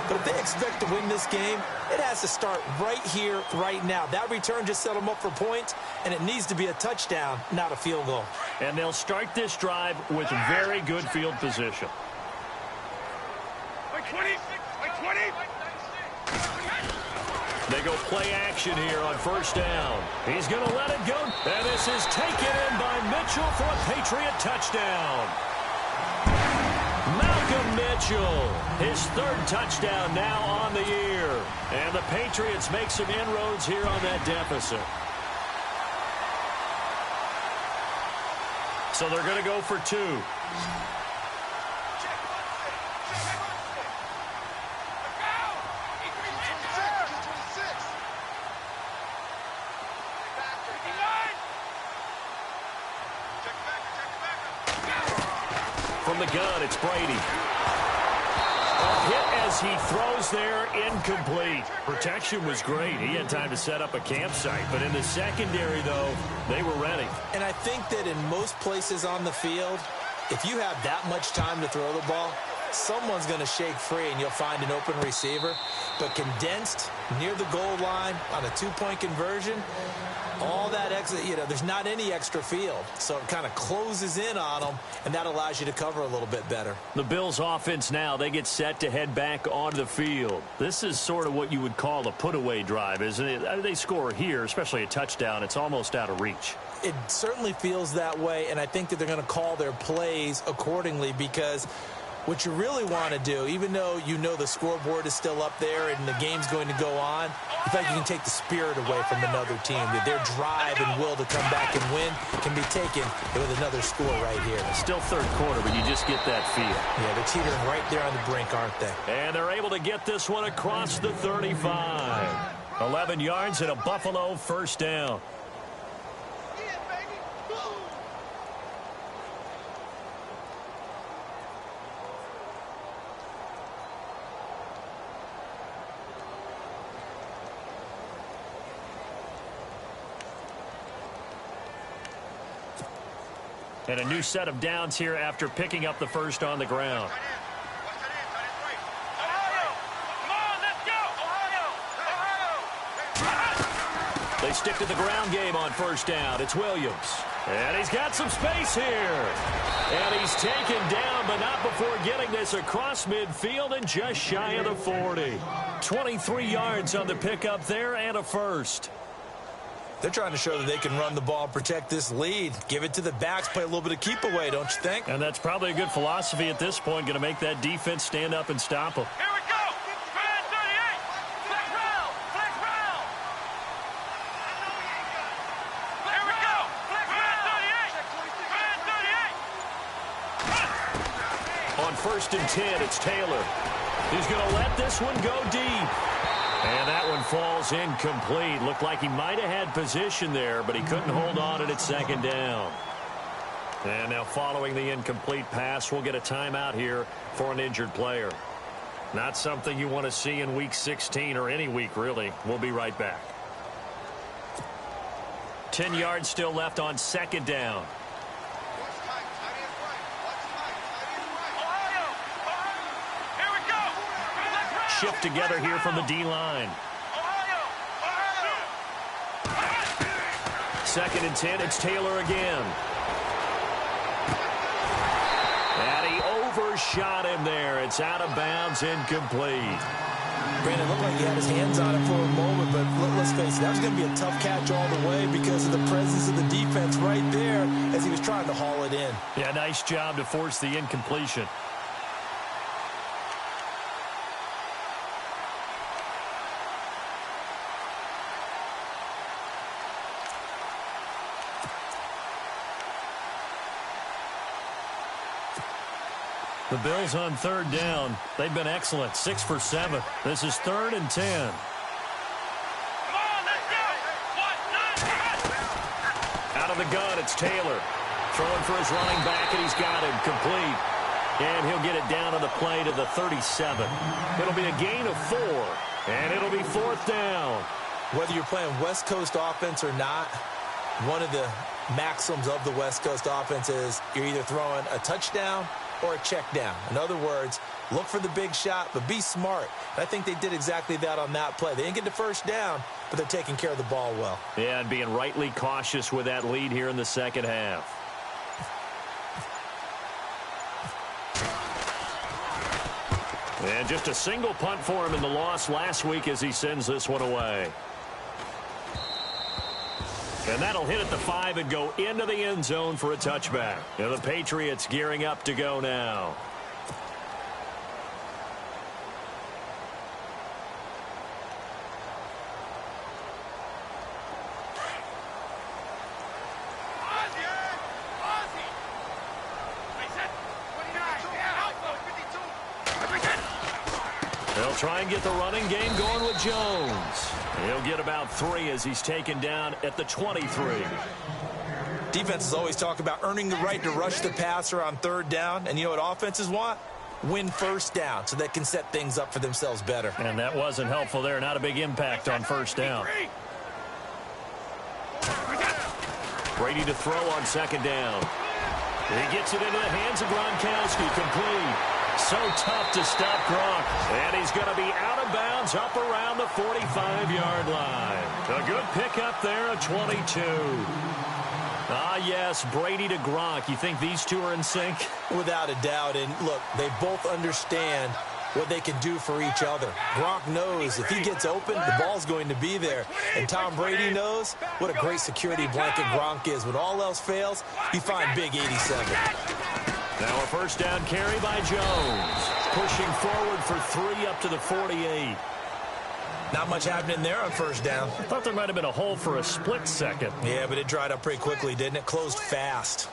but if they expect to win this game, it has to start right here, right now. That return just set them up for points, and it needs to be a touchdown, not a field goal. And they'll start this drive with very good field position. They go play action here on first down. He's going to let it go. And this is taken in by Mitchell for a Patriot touchdown. Malcolm Mitchell, his third touchdown now on the year. And the Patriots make some inroads here on that deficit. So they're going to go for 2. From the gun, it's Brady. A hit as he throws there, incomplete. Protection was great. He had time to set up a campsite. But in the secondary, though, they were ready. And I think that in most places on the field, if you have that much time to throw the ball, someone's going to shake free and you'll find an open receiver. But condensed near the goal line on a 2-point conversion, all that extra, there's not any extra field. So it kind of closes in on them, and that allows you to cover a little bit better. The Bills offense now, they get set to head back onto the field. This is sort of what you would call a put-away drive, isn't it? They score here, especially a touchdown. It's almost out of reach. It certainly feels that way, and I think that they're going to call their plays accordingly because what you really want to do, even though you know the scoreboard is still up there and the game's going to go on, you feel like you can take the spirit away from another team. That their drive and will to come back and win can be taken with another score right here. Still third quarter, but you just get that feel. Yeah, they're teetering right there on the brink, aren't they? And they're able to get this one across the 35. 11 yards and a Buffalo first down. And a new set of downs here after picking up the first on the ground. They stick to the ground game on first down. It's Williams. And he's got some space here. And he's taken down, but not before getting this across midfield and just shy of the 40. 23 yards on the pickup there and a first. They're trying to show that they can run the ball and protect this lead. Give it to the backs, play a little bit of keep away, don't you think? And that's probably a good philosophy at this point, going to make that defense stand up and stop them. Here we go. Man 38. Flex round. Flex round. Here we go. Flex man 38. Man 38. On first and 10, it's Taylor. He's going to let this one go deep. And that one falls incomplete. Looked like he might have had position there, but he couldn't hold on at second down. And now following the incomplete pass, we'll get a timeout here for an injured player. Not something you want to see in Week 16 or any week, really. We'll be right back. 10 yards still left on second down. Here we go. Flex shift together here from the D-line. Second and 10, it's Taylor again. And he overshot him there. It's out of bounds, incomplete. Brandon, looked like he had his hands on it for a moment, but let's face it, that was going to be a tough catch all the way because of the presence of the defense right there as he was trying to haul it in. Yeah, nice job to force the incompletion. The Bills on third down. They've been excellent. 6 for 7. This is 3rd and 10. Come on, let's go! Out of the gun, it's Taylor. Throwing for his running back, and he's got him complete. And he'll get it down on the play to the 37. It'll be a gain of 4, and it'll be 4th down. Whether you're playing West Coast offense or not, one of the maxims of the West Coast offense is you're either throwing a touchdown or a check down. In other words, look for the big shot, but be smart. And I think they did exactly that on that play. They didn't get the first down, but they're taking care of the ball well. Yeah, and being rightly cautious with that lead here in the second half. And just a single punt for him in the loss last week as he sends this one away. And that'll hit at the 5 and go into the end zone for a touchback. And the Patriots gearing up to go now. They'll try and get the running game going with Jones. He'll get about 3 as he's taken down at the 23. Defenses always talk about earning the right to rush the passer on third down. And you know what offenses want? Win first down so they can set things up for themselves better. And that wasn't helpful there. Not a big impact on first down. Brady to throw on second down. He gets it into the hands of Gronkowski. Complete. So tough to stop Gronk. And he's going to be out of bounds up around the 45-yard line. A good pickup there at 22. Ah, yes, Brady to Gronk. You think these two are in sync? Without a doubt. And, look, they both understand what they can do for each other. Gronk knows if he gets open, the ball's going to be there. And Tom Brady knows what a great security blanket Gronk is. When all else fails, you find big 87. Now a first down carry by Jones. Pushing forward for 3 up to the 48. Not much happening there on first down. I thought there might have been a hole for a split second. Yeah, but it dried up pretty quickly, didn't it? Closed fast.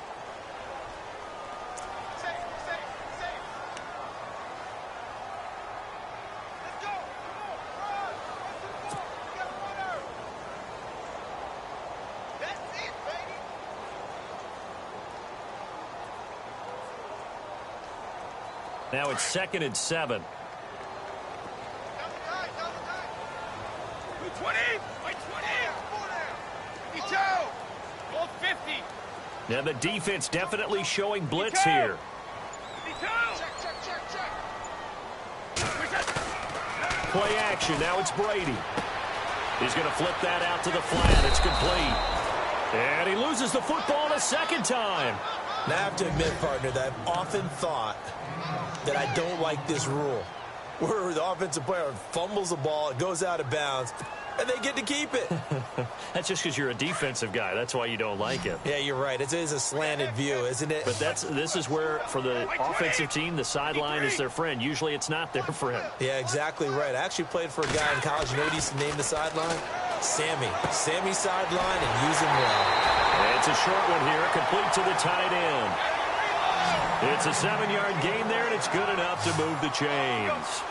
Now it's 2nd and 7. 20, 52, 50. Now the defense definitely showing blitz here. 52. Play action. Now it's Brady. He's going to flip that out to the flat. It's complete. And he loses the football a second time. Now I have to admit, partner, that I've often thought that I don't like this rule, where the offensive player fumbles the ball, it goes out of bounds, and they get to keep it. That's just because you're a defensive guy. That's why you don't like it. Yeah, you're right. It is a slanted view, isn't it? But this is where, for the offensive team, the sideline is their friend. Usually it's not their friend. Yeah, exactly right. I actually played for a guy in college. You know what he used to name the sideline? Sammy. Sammy sideline, and use him well. And it's a short one here, complete to the tight end. It's a 7-yard gain there, and it's good enough to move the chains.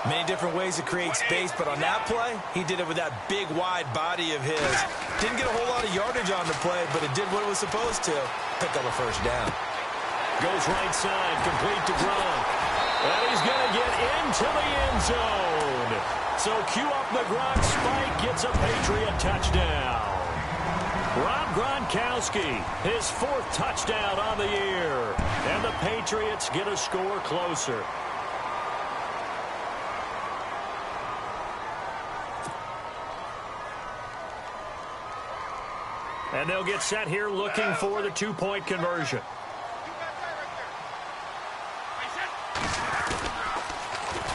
Many different ways to create space, but on that play, he did it with that big, wide body of his. Didn't get a whole lot of yardage on the play, but it did what it was supposed to. Pick up a first down. Goes right side, complete to Gronk. And he's going to get into the end zone. So cue up the Gronk spike, gets a Patriot touchdown. Rob Gronkowski, his 4th touchdown on the year. And the Patriots get a score closer. And they'll get set here looking for the two-point conversion.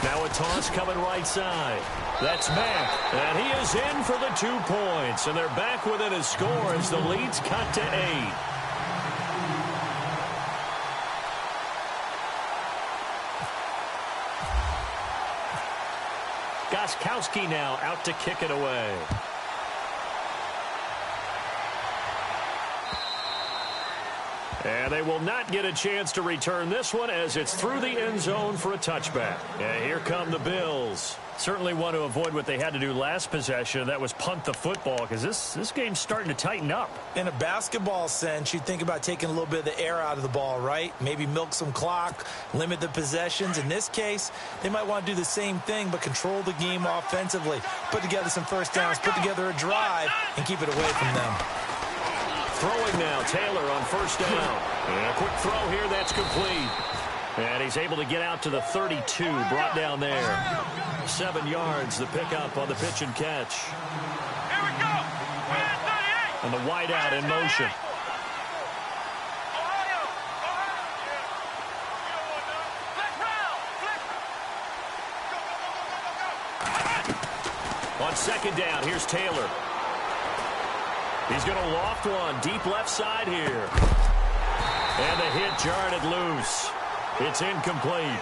Now a toss coming right side. That's Mack. And he is in for the 2 points. And they're back within a score as the lead's cut to 8. Gostkowski now out to kick it away. And they will not get a chance to return this one as it's through the end zone for a touchback. And here come the Bills. Certainly want to avoid what they had to do last possession. That was punt the football because this game's starting to tighten up. In a basketball sense, you think about taking a little bit of the air out of the ball, right? Maybe milk some clock, limit the possessions. In this case, they might want to do the same thing but control the game offensively. Put together some first downs, put together a drive, and keep it away from them. Throwing now, Taylor on first down. And a quick throw here, that's complete. And he's able to get out to the 32, brought down there. 7 yards, the pickup on the pitch and catch. Here we go. And the wideout in motion. On second down, here's Taylor. He's going to loft one deep left side here. And the hit jarred it loose. It's incomplete.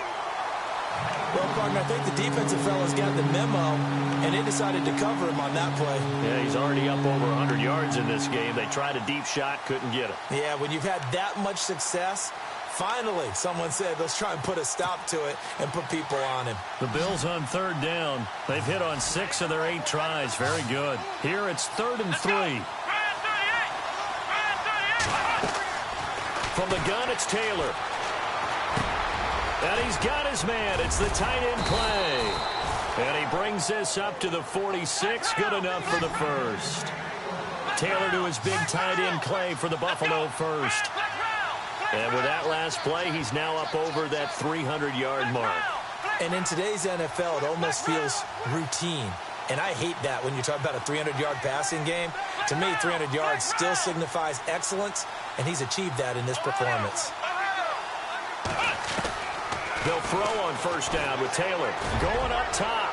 Well, partner, I think the defensive fellas got the memo, and they decided to cover him on that play. Yeah, he's already up over 100 yards in this game. They tried a deep shot, couldn't get it. Yeah, when you've had that much success, finally someone said, let's try and put a stop to it and put people on him. The Bills on third down. They've hit on 6 of their 8 tries. Very good. Here it's 3rd and 3. From the gun, it's Taylor. And he's got his man. It's the tight end play. And he brings this up to the 46. Good enough for the first. Taylor to his big tight end play for the Buffalo first. And with that last play, he's now up over that 300-yard mark. And in today's NFL, it almost feels routine. And I hate that when you talk about a 300-yard passing game. To me, 300 yards still signifies excellence, and he's achieved that in this performance. They'll throw on first down with Taylor going up top.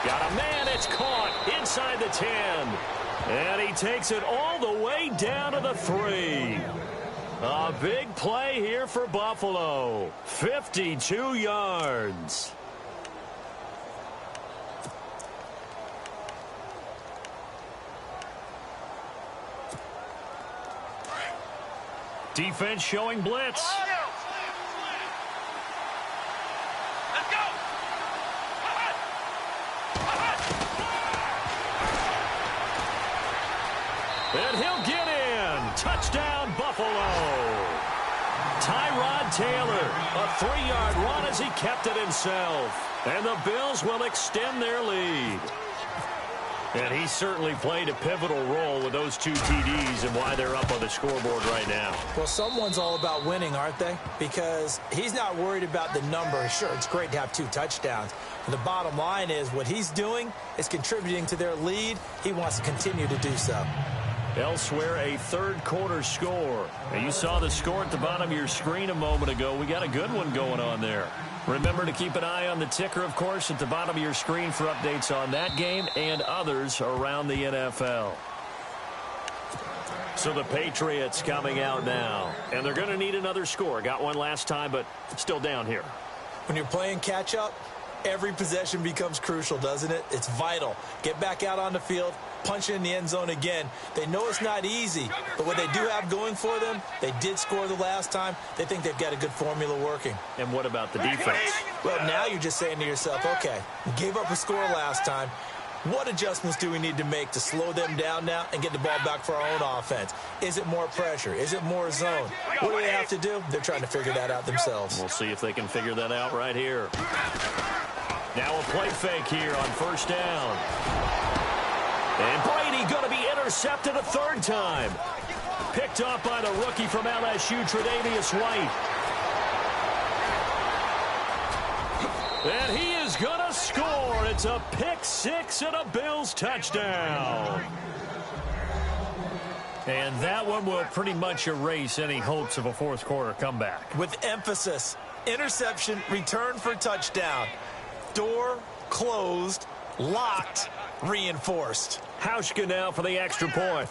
Got a man, it's caught inside the 10. And he takes it all the way down to the 3. A big play here for Buffalo. 52 yards. Defense showing blitz. Let's go. And he'll get in. Touchdown, Buffalo. Tyrod Taylor, a 3-yard run as he kept it himself. And the Bills will extend their lead. And he certainly played a pivotal role with those 2 TDs and why they're up on the scoreboard right now. Well, someone's all about winning, aren't they? Because he's not worried about the number. Sure, it's great to have 2 touchdowns. But the bottom line is what he's doing is contributing to their lead. He wants to continue to do so. Elsewhere, a third-quarter score. Now, you saw the score at the bottom of your screen a moment ago. We got a good one going on there. Remember to keep an eye on the ticker, of course, at the bottom of your screen for updates on that game and others around the NFL. So the Patriots coming out now, and they're going to need another score. Got one last time, but still down here. When you're playing catch-up, every possession becomes crucial, doesn't it? It's vital. Get back out on the field, punch it in the end zone again. They know it's not easy, but what they do have going for them, they did score the last time. They think they've got a good formula working. And what about the defense? Well, now you're just saying to yourself, okay, we gave up a score last time. What adjustments do we need to make to slow them down now and get the ball back for our own offense? Is it more pressure? Is it more zone? What do they have to do? They're trying to figure that out themselves. We'll see if they can figure that out right here. Now a play fake here on first down. And Brady going to be intercepted a 3rd time. Picked off by the rookie from LSU, Tre'Davious White. And he is going to score. It's a pick 6 and a Bills touchdown. And that one will pretty much erase any hopes of a fourth quarter comeback. With emphasis, interception, return for touchdown. Door closed, locked, reinforced. Hauschka now for the extra point.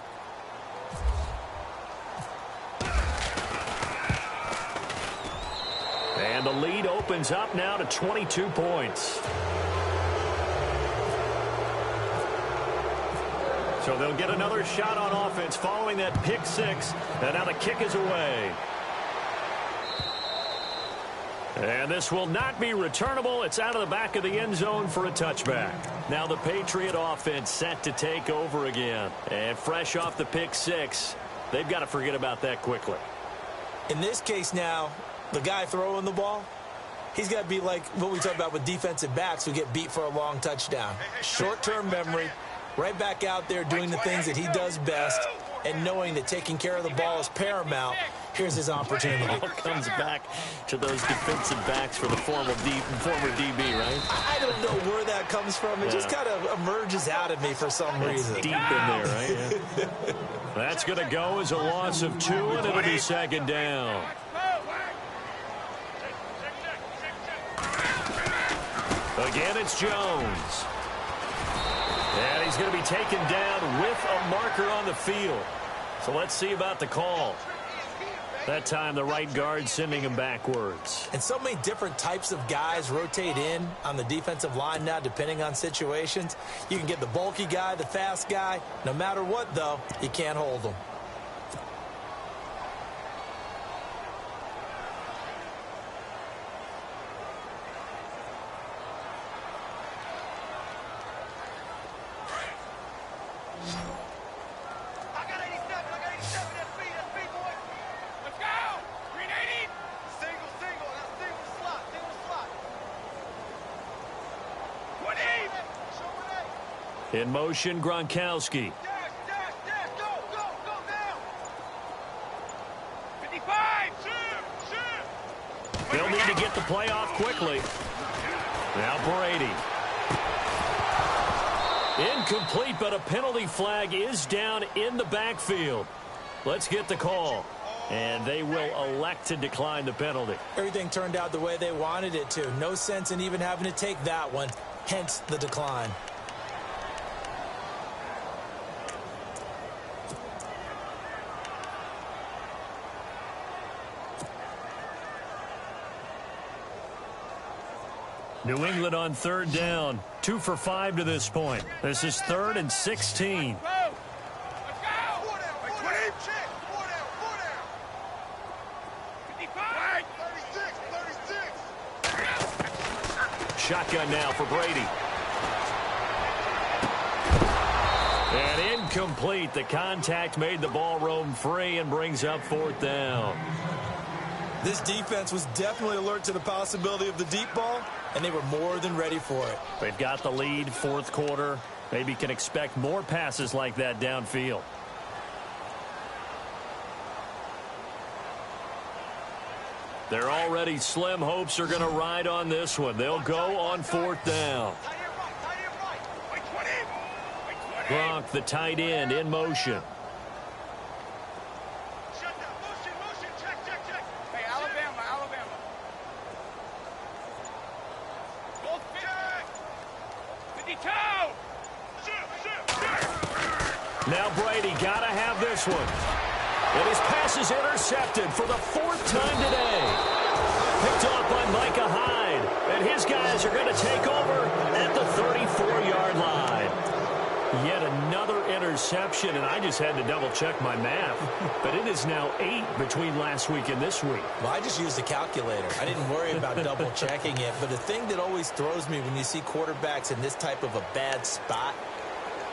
And the lead opens up now to 22 points. So they'll get another shot on offense following that pick six. And now the kick is away. And this will not be returnable. It's out of the back of the end zone for a touchback. Now the Patriot offense set to take over again. And fresh off the pick six, they've got to forget about that quickly. In this case now, the guy throwing the ball, he's got to be like what we talk about with defensive backs who get beat for a long touchdown. Short-term memory, right back out there doing the things that he does best, and knowing that taking care of the ball is paramount. Here's his opportunity. It all comes back to those defensive backs for the former DB, right? I don't know where that comes from. It just kind of emerges out of me for some reason. Deep in there, right? Yeah. That's going to go as a loss of 2, and it'll be second down. Again, it's Jones. And he's going to be taken down with a marker on the field. So let's see about the call. That time, the right guard sending him backwards. And so many different types of guys rotate in on the defensive line now, depending on situations. You can get the bulky guy, the fast guy. No matter what, though, you can't hold them. In motion, Gronkowski. They'll need to get the play off quickly. Now Brady. Incomplete, but a penalty flag is down in the backfield. Let's get the call. And they will elect to decline the penalty. Everything turned out the way they wanted it to. No sense in even having to take that one. Hence the decline. New England on third down. 2 for 5 to this point. This is 3rd and 16. Shotgun now for Brady. And incomplete. The contact made the ball roam free and brings up 4th down. This defense was definitely alert to the possibility of the deep ball, and they were more than ready for it. They've got the lead, 4th quarter. Maybe can expect more passes like that downfield. They're already slim hopes are going to ride on this one. They'll go on 4th down. Gronk, the tight end, in motion. Now Brady got to have this one. And his pass is intercepted for the 4th time today. Picked off by Micah Hyde. And his guys are going to take over at the 34-yard line. Yet another interception, and I just had to double-check my math. But it is now 8 between last week and this week. Well, I just used a calculator. I didn't worry about double-checking it. But the thing that always throws me when you see quarterbacks in this type of a bad spot,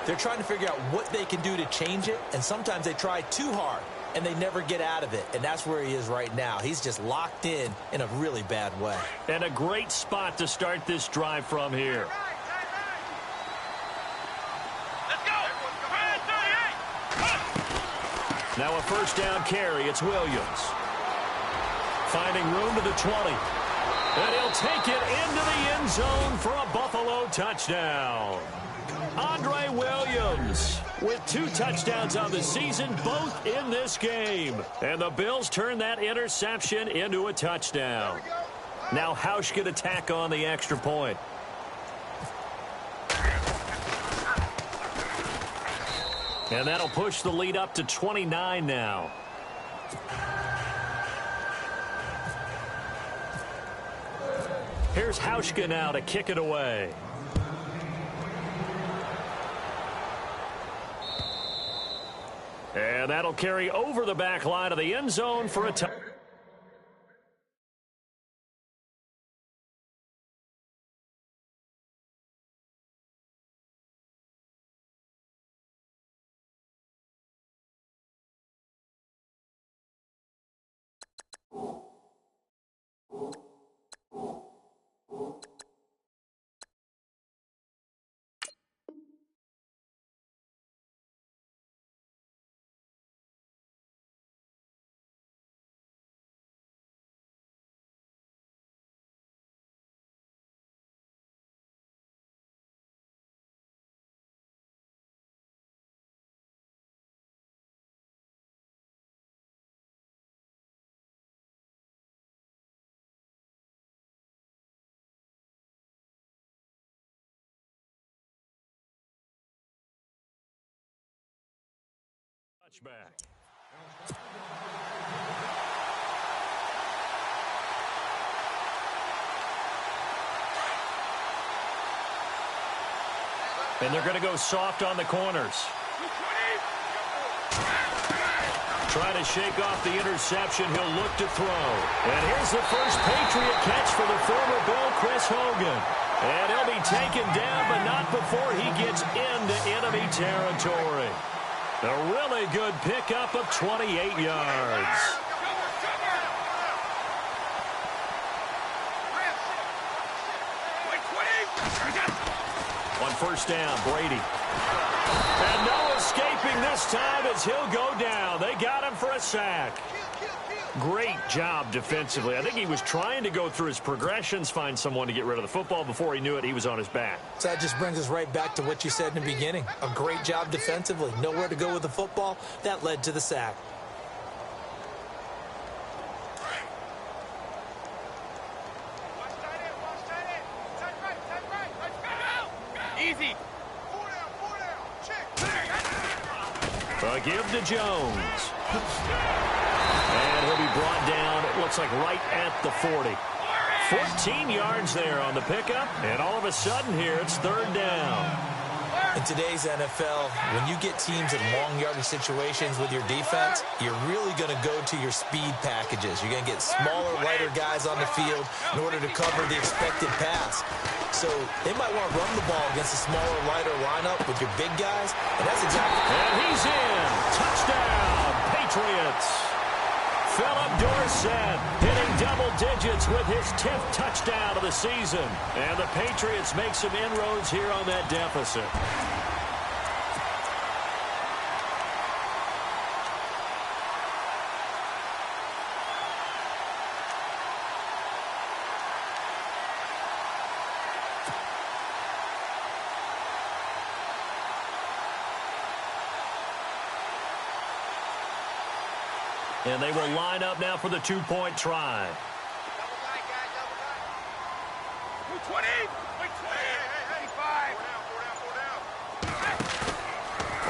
they're trying to figure out what they can do to change it, and sometimes they try too hard, and they never get out of it, and that's where he is right now. He's just locked in a really bad way. And a great spot to start this drive from here. Let's go. Now a 1st down carry. It's Williams. Finding room to the 20. And he'll take it into the end zone for a Buffalo touchdown. Andre Williams with 2 touchdowns on the season, both in this game. And the Bills turn that interception into a touchdown. Now Hausch can attack on the extra point. And that'll push the lead up to 29 now. Here's Hauschka now to kick it away. And that'll carry over the back line of the end zone for a touchdown. Touchback. And they're going to go soft on the corners. Trying to shake off the interception. He'll look to throw. And here's the first Patriot catch for the former Bill, Chris Hogan. And he'll be taken down, but not before he gets into enemy territory. A really good pickup of 28 yards. On first down, Brady. And no escaping this time as he'll go down. They got him for a sack. Great job defensively. I think he was trying to go through his progressions, find someone to get rid of the football. Before he knew it, he was on his back. So that just brings us right back to what you said in the beginning. A great job defensively. Nowhere to go with the football. That led to the sack. Easy. A give to Jones. And he'll be brought down, it looks like right at the 40. 14 yards there on the pickup, and all of a sudden here it's third down. In today's NFL, when you get teams in long yardage situations with your defense, you're really going to go to your speed packages. You're going to get smaller, lighter guys on the field in order to cover the expected pass. So they might want to run the ball against a smaller, lighter lineup with your big guys, and that's exactly. And he's in. Touchdown, Patriots. Philip Dorsett hitting double digits with his 10th touchdown of the season. And the Patriots make some inroads here on that deficit. And they will line up now for the two-point try.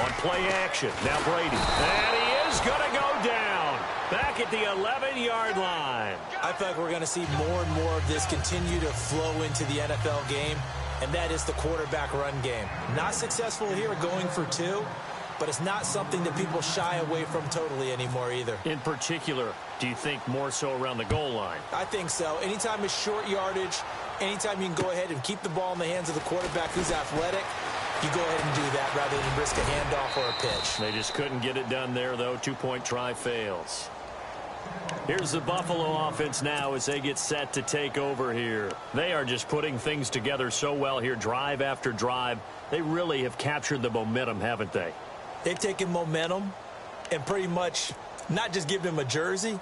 On play action, now Brady. And he is going to go down. Back at the 11-yard line. I feel like we're going to see more and more of this continue to flow into the NFL game, and that is the quarterback run game. Not successful here going for 2. But it's not something that people shy away from totally anymore either. In particular, do you think more so around the goal line? I think so. Anytime it's short yardage, anytime you can go ahead and keep the ball in the hands of the quarterback who's athletic, you go ahead and do that rather than risk a handoff or a pitch. They just couldn't get it done there, though. Two-point try fails. Here's the Buffalo offense now as they get set to take over here. They are just putting things together so well here, drive after drive. They really have captured the momentum, haven't they? They've taken momentum and pretty much not just giving him a jersey,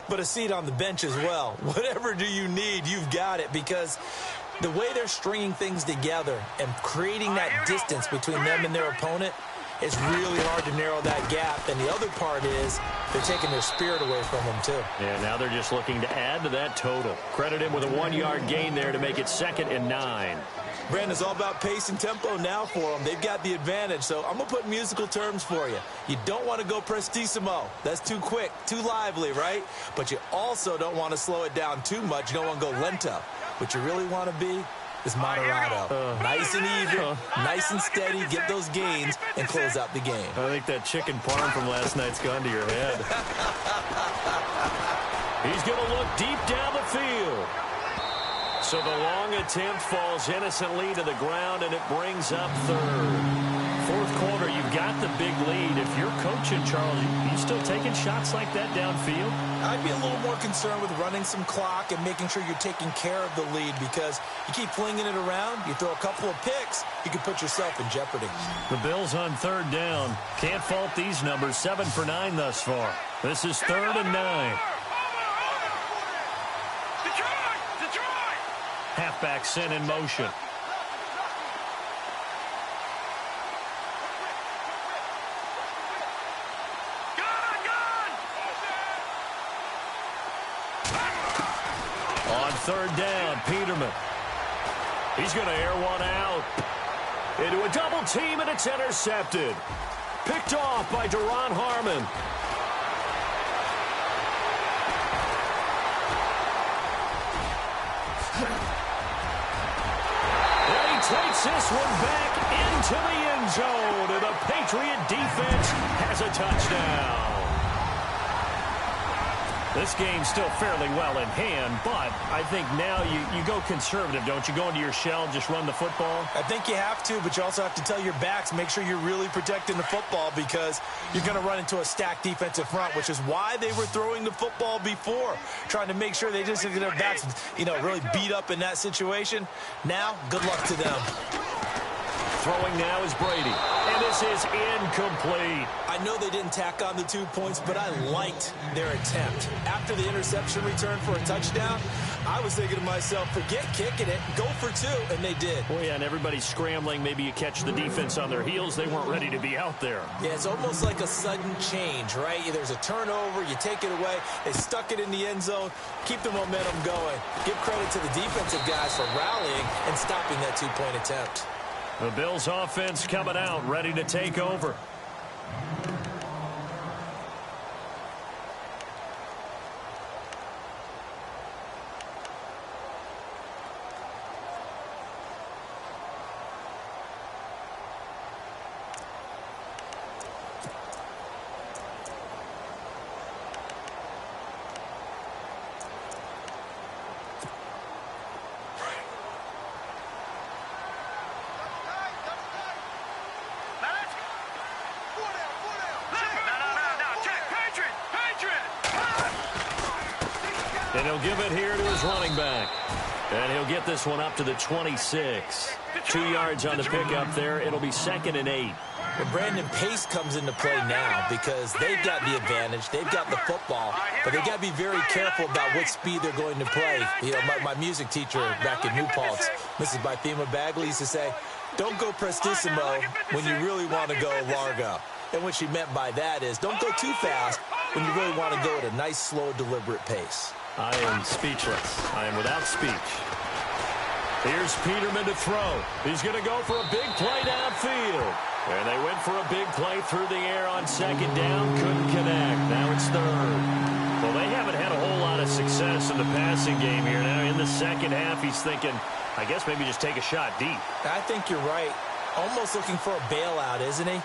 but a seat on the bench as well. Whatever do you need, you've got it, because the way they're stringing things together and creating that distance between them and their opponent, it's really hard to narrow that gap. And the other part is they're taking their spirit away from them, too. Yeah, now they're just looking to add to that total. Credit him with a 1-yard gain there to make it 2nd and 9. Brandon, it's all about pace and tempo now for them. They've got the advantage, so I'm going to put musical terms for you. You don't want to go prestissimo. That's too quick, too lively, right? But you also don't want to slow it down too much. You don't want to go lento. What you really want to be is moderado. Nice and even, nice and steady, get those gains, and close out the game. I think that chicken parm from last night's gone to your head. He's going to look deep down the field. So the long attempt falls innocently to the ground, and it brings up 3rd. 4th quarter, you've got the big lead. If you're coaching, Charles, you still taking shots like that downfield? I'd be a little more concerned with running some clock and making sure you're taking care of the lead, because you keep flinging it around, you throw a couple of picks, you can put yourself in jeopardy. The Bills on 3rd down. Can't fault these numbers. 7 for 9 thus far. This is 3rd and 9. Halfback sent in motion. On 3rd down, Peterman. He's going to air one out. Into a double team, and it's intercepted. Picked off by Deron Harmon. And he takes this one back into the end zone, and the Patriot defense has a touchdown. This game's still fairly well in hand, but I think now you go conservative, don't you? Go into your shell and just run the football? I think you have to, but you also have to tell your backs, make sure you're really protecting the football, because you're going to run into a stacked defensive front, which is why they were throwing the football before, trying to make sure they just get their backs, really beat up in that situation. Now, good luck to them. Throwing now is Brady, and this is incomplete. I know they didn't tack on the 2 points, but I liked their attempt. After the interception return for a touchdown, I was thinking to myself, forget kicking it, go for 2, and they did. Well, yeah, and everybody's scrambling. Maybe you catch the defense on their heels. They weren't ready to be out there. Yeah, it's almost like a sudden change, right? There's a turnover, you take it away, they stuck it in the end zone, keep the momentum going. Give credit to the defensive guys for rallying and stopping that 2-point attempt. The Bills offense coming out, ready to take over. And he'll give it here to his running back. And he'll get this one up to the 26. 2 yards on the pickup there. It'll be 2nd and 8. Well, Brandon, pace comes into play now because they've got the advantage. They've got the football, but they've got to be very careful about what speed they're going to play. My music teacher back in New Paltz, Mrs. Bythema Bagley, used to say, don't go prestissimo when you really want to go largo. And what she meant by that is don't go too fast when you really want to go at a nice, slow, deliberate pace. I am speechless. I am without speech. Here's Peterman to throw. He's going to go for a big play downfield. And they went for a big play through the air on 2nd down. Couldn't connect. Now it's 3rd. Well, they haven't had a whole lot of success in the passing game here. Now in the second half, he's thinking, I guess maybe just take a shot deep. I think you're right. Almost looking for a bailout, isn't he?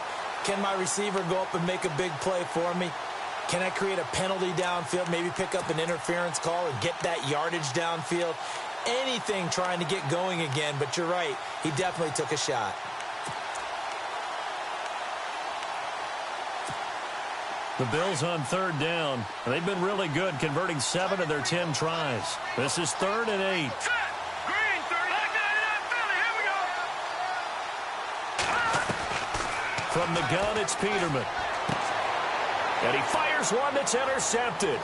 Can my receiver go up and make a big play for me? Can I create a penalty downfield, maybe pick up an interference call and get that yardage downfield? Anything trying to get going again, but you're right. He definitely took a shot. The Bills on 3rd down. They've been really good, converting 7 of their 10 tries. This is 3rd and 8. From the gun, it's Peterman. And he fires one that's intercepted.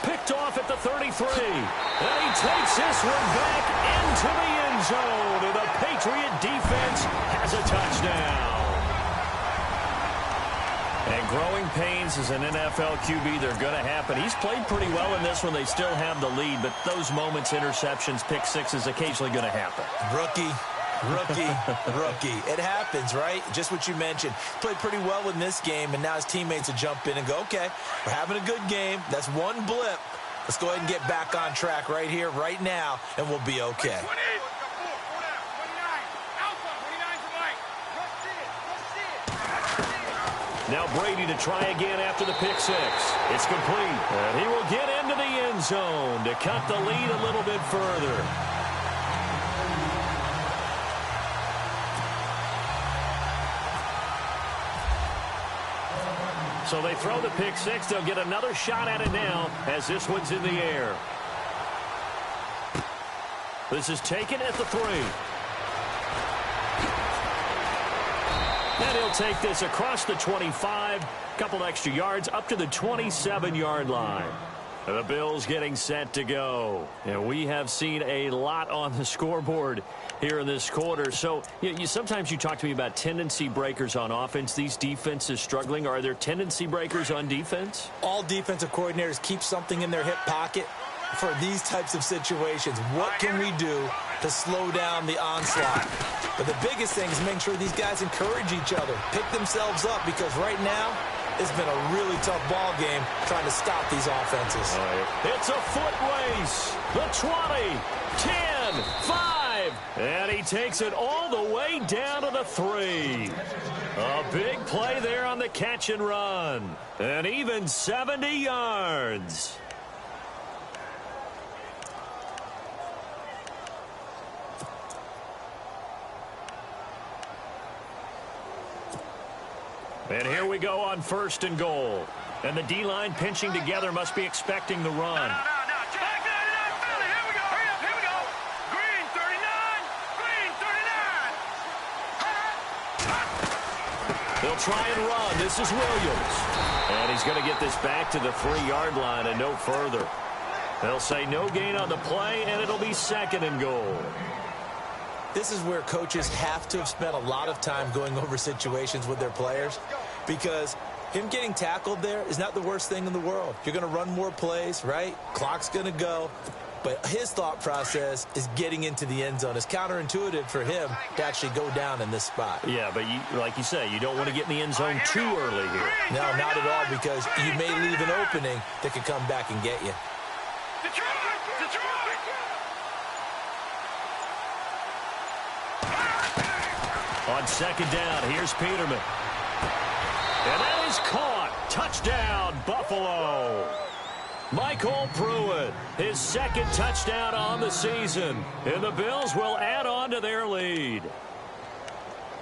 Picked off at the 33. And he takes this one back into the end zone. And the Patriot defense has a touchdown. And growing pains as an NFL QB, they're going to happen. He's played pretty well in this one. They still have the lead, but those moments, interceptions, pick sixes, occasionally going to happen. Rookie. It happens, right? Just what you mentioned. Played pretty well in this game, and now his teammates will jump in and go, okay, we're having a good game. That's one blip. Let's go ahead and get back on track right here, right now, and we'll be okay. Now Brady to try again after the pick six. It's complete. And he will get into the end zone to cut the lead a little bit further. So they throw the pick six. They'll get another shot at it now as this one's in the air. This is taken at the 3. And he'll take this across the 25, a couple extra yards up to the 27-yard line. The Bills getting set to go. And we have seen a lot on the scoreboard here in this quarter. So sometimes you talk to me about tendency breakers on offense. These defenses struggling. Are there tendency breakers on defense? All defensive coordinators keep something in their hip pocket for these types of situations. What can we do to slow down the onslaught? But the biggest thing is making sure these guys encourage each other, pick themselves up, because right now it's been a really tough ball game trying to stop these offenses. It's a foot race. The 20, 10, 5, and he takes it all the way down to the 3. A big play there on the catch and run. And even 70 yards. And here we go on 1st and goal. And the D-line pinching together must be expecting the run. No. Here we go. Green 39. They'll try and run. This is Williams. And he's going to get this back to the 3-yard line and no further. They'll say no gain on the play, and it'll be 2nd and goal. This is where coaches have to have spent a lot of time going over situations with their players, because him getting tackled there is not the worst thing in the world. You're going to run more plays, right? Clock's going to go. But his thought process is getting into the end zone. It's counterintuitive for him to actually go down in this spot. Yeah, but like you say, you don't want to get in the end zone too early here. No, not at all, because you may leave an opening that could come back and get you. Detroit! On 2nd down, here's Peterman. And that is caught. Touchdown, Buffalo. Michael Pruitt, his 2nd touchdown on the season. And the Bills will add on to their lead.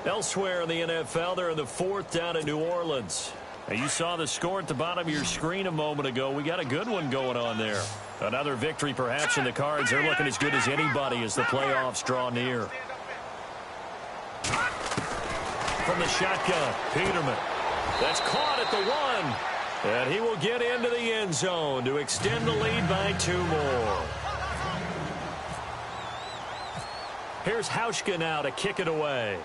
Elsewhere in the NFL, they're in the 4th down in New Orleans. And you saw the score at the bottom of your screen a moment ago. We got a good one going on there. Another victory perhaps in the cards. They're looking as good as anybody as the playoffs draw near. From the shotgun, Peterman. That's caught at the 1. And he will get into the end zone to extend the lead by 2 more. Here's Hauschka now to kick it away.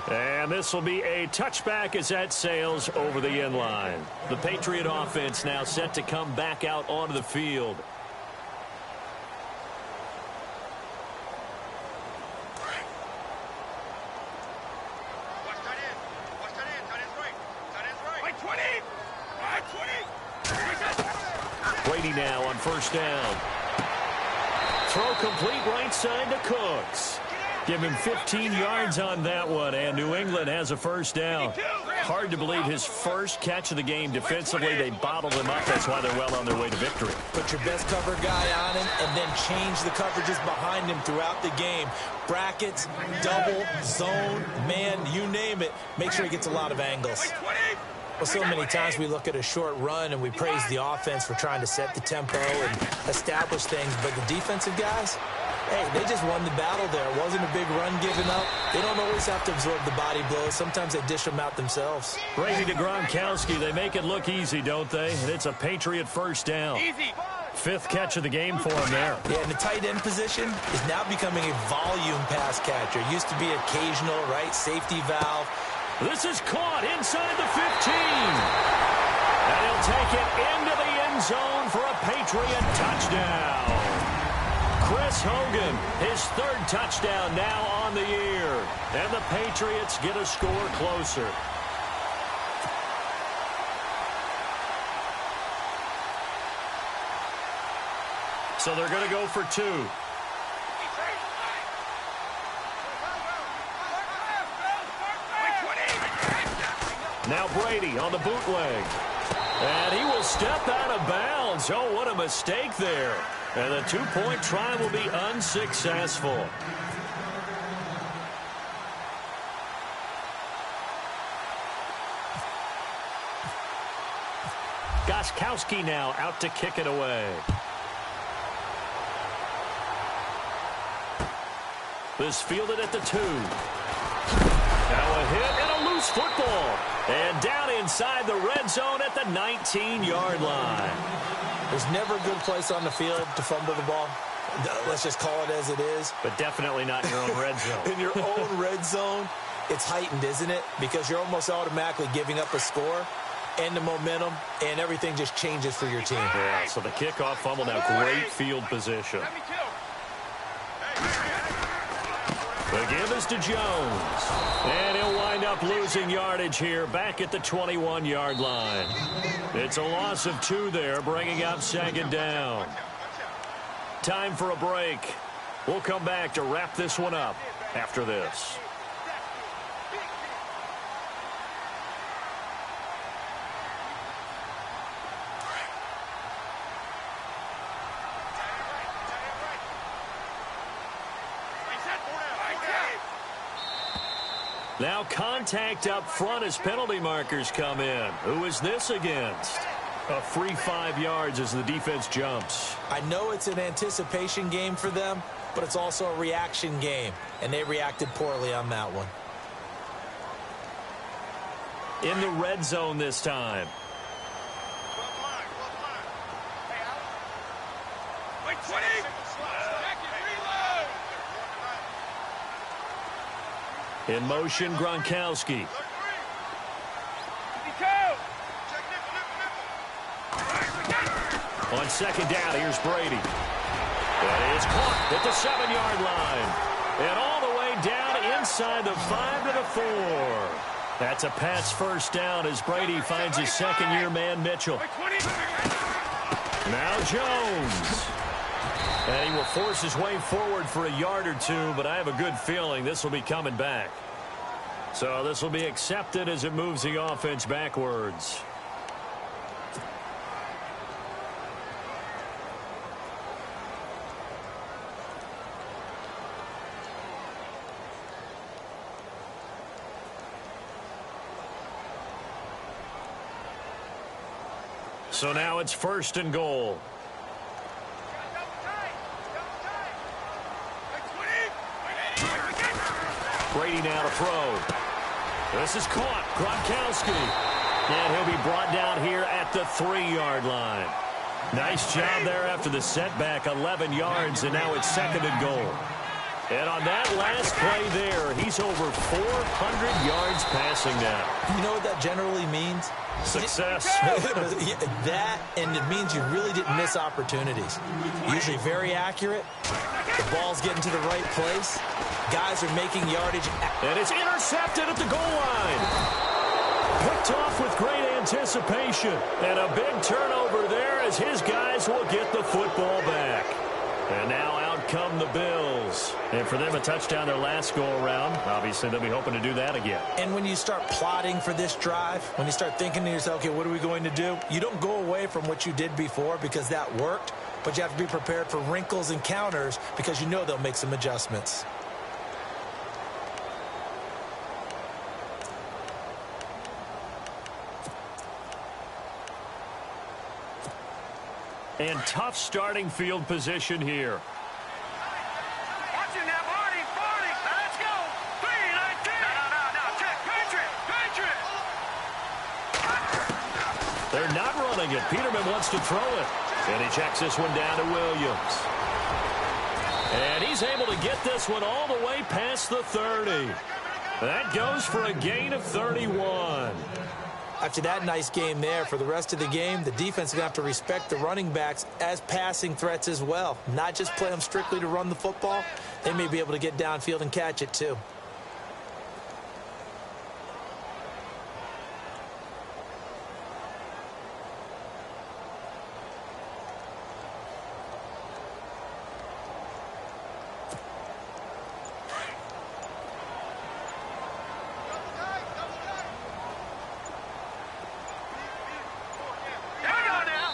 And this will be a touchback as that sails over the end line. The Patriot offense now set to come back out onto the field. Brady now on 1st down. Throw complete right side to Cooks. Give him 15 yards on that one, and New England has a 1st down. Hard to believe his first catch of the game defensively. They bottled him up. That's why they're well on their way to victory. Put your best cover guy on him and then change the coverages behind him throughout the game. Brackets, double, zone, man, you name it. Make sure he gets a lot of angles. Well, so many times we look at a short run and we praise the offense for trying to set the tempo and establish things, but the defensive guys, hey, they just won the battle there. It wasn't a big run given up. They don't always have to absorb the body blows. Sometimes they dish them out themselves. Brady to Gronkowski. They make it look easy, don't they? And it's a Patriot first down. Easy. 5th catch of the game for him there. Yeah, and the tight end position is now becoming a volume pass catcher. It used to be occasional, right? Safety valve. This is caught inside the 15. And he'll take it into the end zone for a Patriot touchdown. Chris Hogan, his 3rd touchdown now on the year. And the Patriots get a score closer. So they're going to go for 2. Now Brady on the bootleg. And he will step out of bounds. Oh, what a mistake there. And the 2-point try will be unsuccessful. Gronkowski now out to kick it away. This fielded at the 2. Now a hit and a loose football. And down inside the red zone at the 19-yard line. There's never a good place on the field to fumble the ball. Let's just call it as it is. But definitely not in your own red zone. In your own red zone, it's heightened, isn't it? Because you're almost automatically giving up a score and the momentum, and everything just changes for your team. Yeah, so the kickoff fumble now, great field position. The give is to Jones. And he'll wind up losing yardage here back at the 21-yard line. It's a loss of 2 there, bringing up 2nd down. Time for a break. We'll come back to wrap this one up after this. Now contact up front as penalty markers come in. Who is this against? A free 5 yards as the defense jumps. I know it's an anticipation game for them, but it's also a reaction game, and they reacted poorly on that one. In the red zone this time. In motion, Gronkowski. On 2nd down, here's Brady. That is caught at the 7-yard line. And all the way down inside the 5 to the 4. That's a Pats first down as Brady finds his 2nd-year man, Mitchell. Now Jones. And he will force his way forward for a yard or 2, but I have a good feeling this will be coming back. So this will be accepted as it moves the offense backwards. So now it's 1st and goal. Brady now to throw. This is caught. Gronkowski. And he'll be brought down here at the 3-yard line. Nice job there after the setback. 11 yards, and now it's 2nd and goal. And on that last play there, he's over 400 yards passing now. You know what that generally means? Success. That, and it means you really didn't miss opportunities. Usually very accurate. The ball's getting to the right place. Guys are making yardage. And it's intercepted at the goal line. Picked off with great anticipation. And a big turnover there as his guys will get the football back. And now out come the Bills. And for them, a touchdown their last go-around. Obviously, they'll be hoping to do that again. And when you start plotting for this drive, when you start thinking to yourself, okay, what are we going to do? You don't go away from what you did before because that worked, but you have to be prepared for wrinkles and counters because you know they'll make some adjustments. And tough starting field position here. Watch it now, Barney. Let's go. 3-19. No. Check. Patriot. They're not running it. Peterman wants to throw it. And he checks this one down to Williams. And he's able to get this one all the way past the 30. That goes for a gain of 31. After that nice game there, for the rest of the game, the defense is going to have to respect the running backs as passing threats as well. Not just play them strictly to run the football. They may be able to get downfield and catch it too.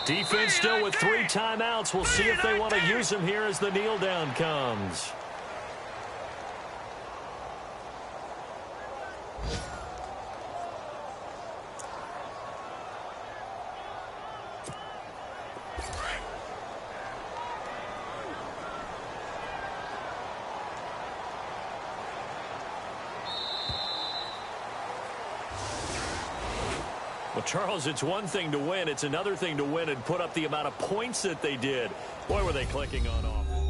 Defense still with 3 timeouts. We'll see if they want to use them here as the kneel down comes. Well, Charles, it's one thing to win. It's another thing to win and put up the amount of points that they did. Boy, were they clicking on offense.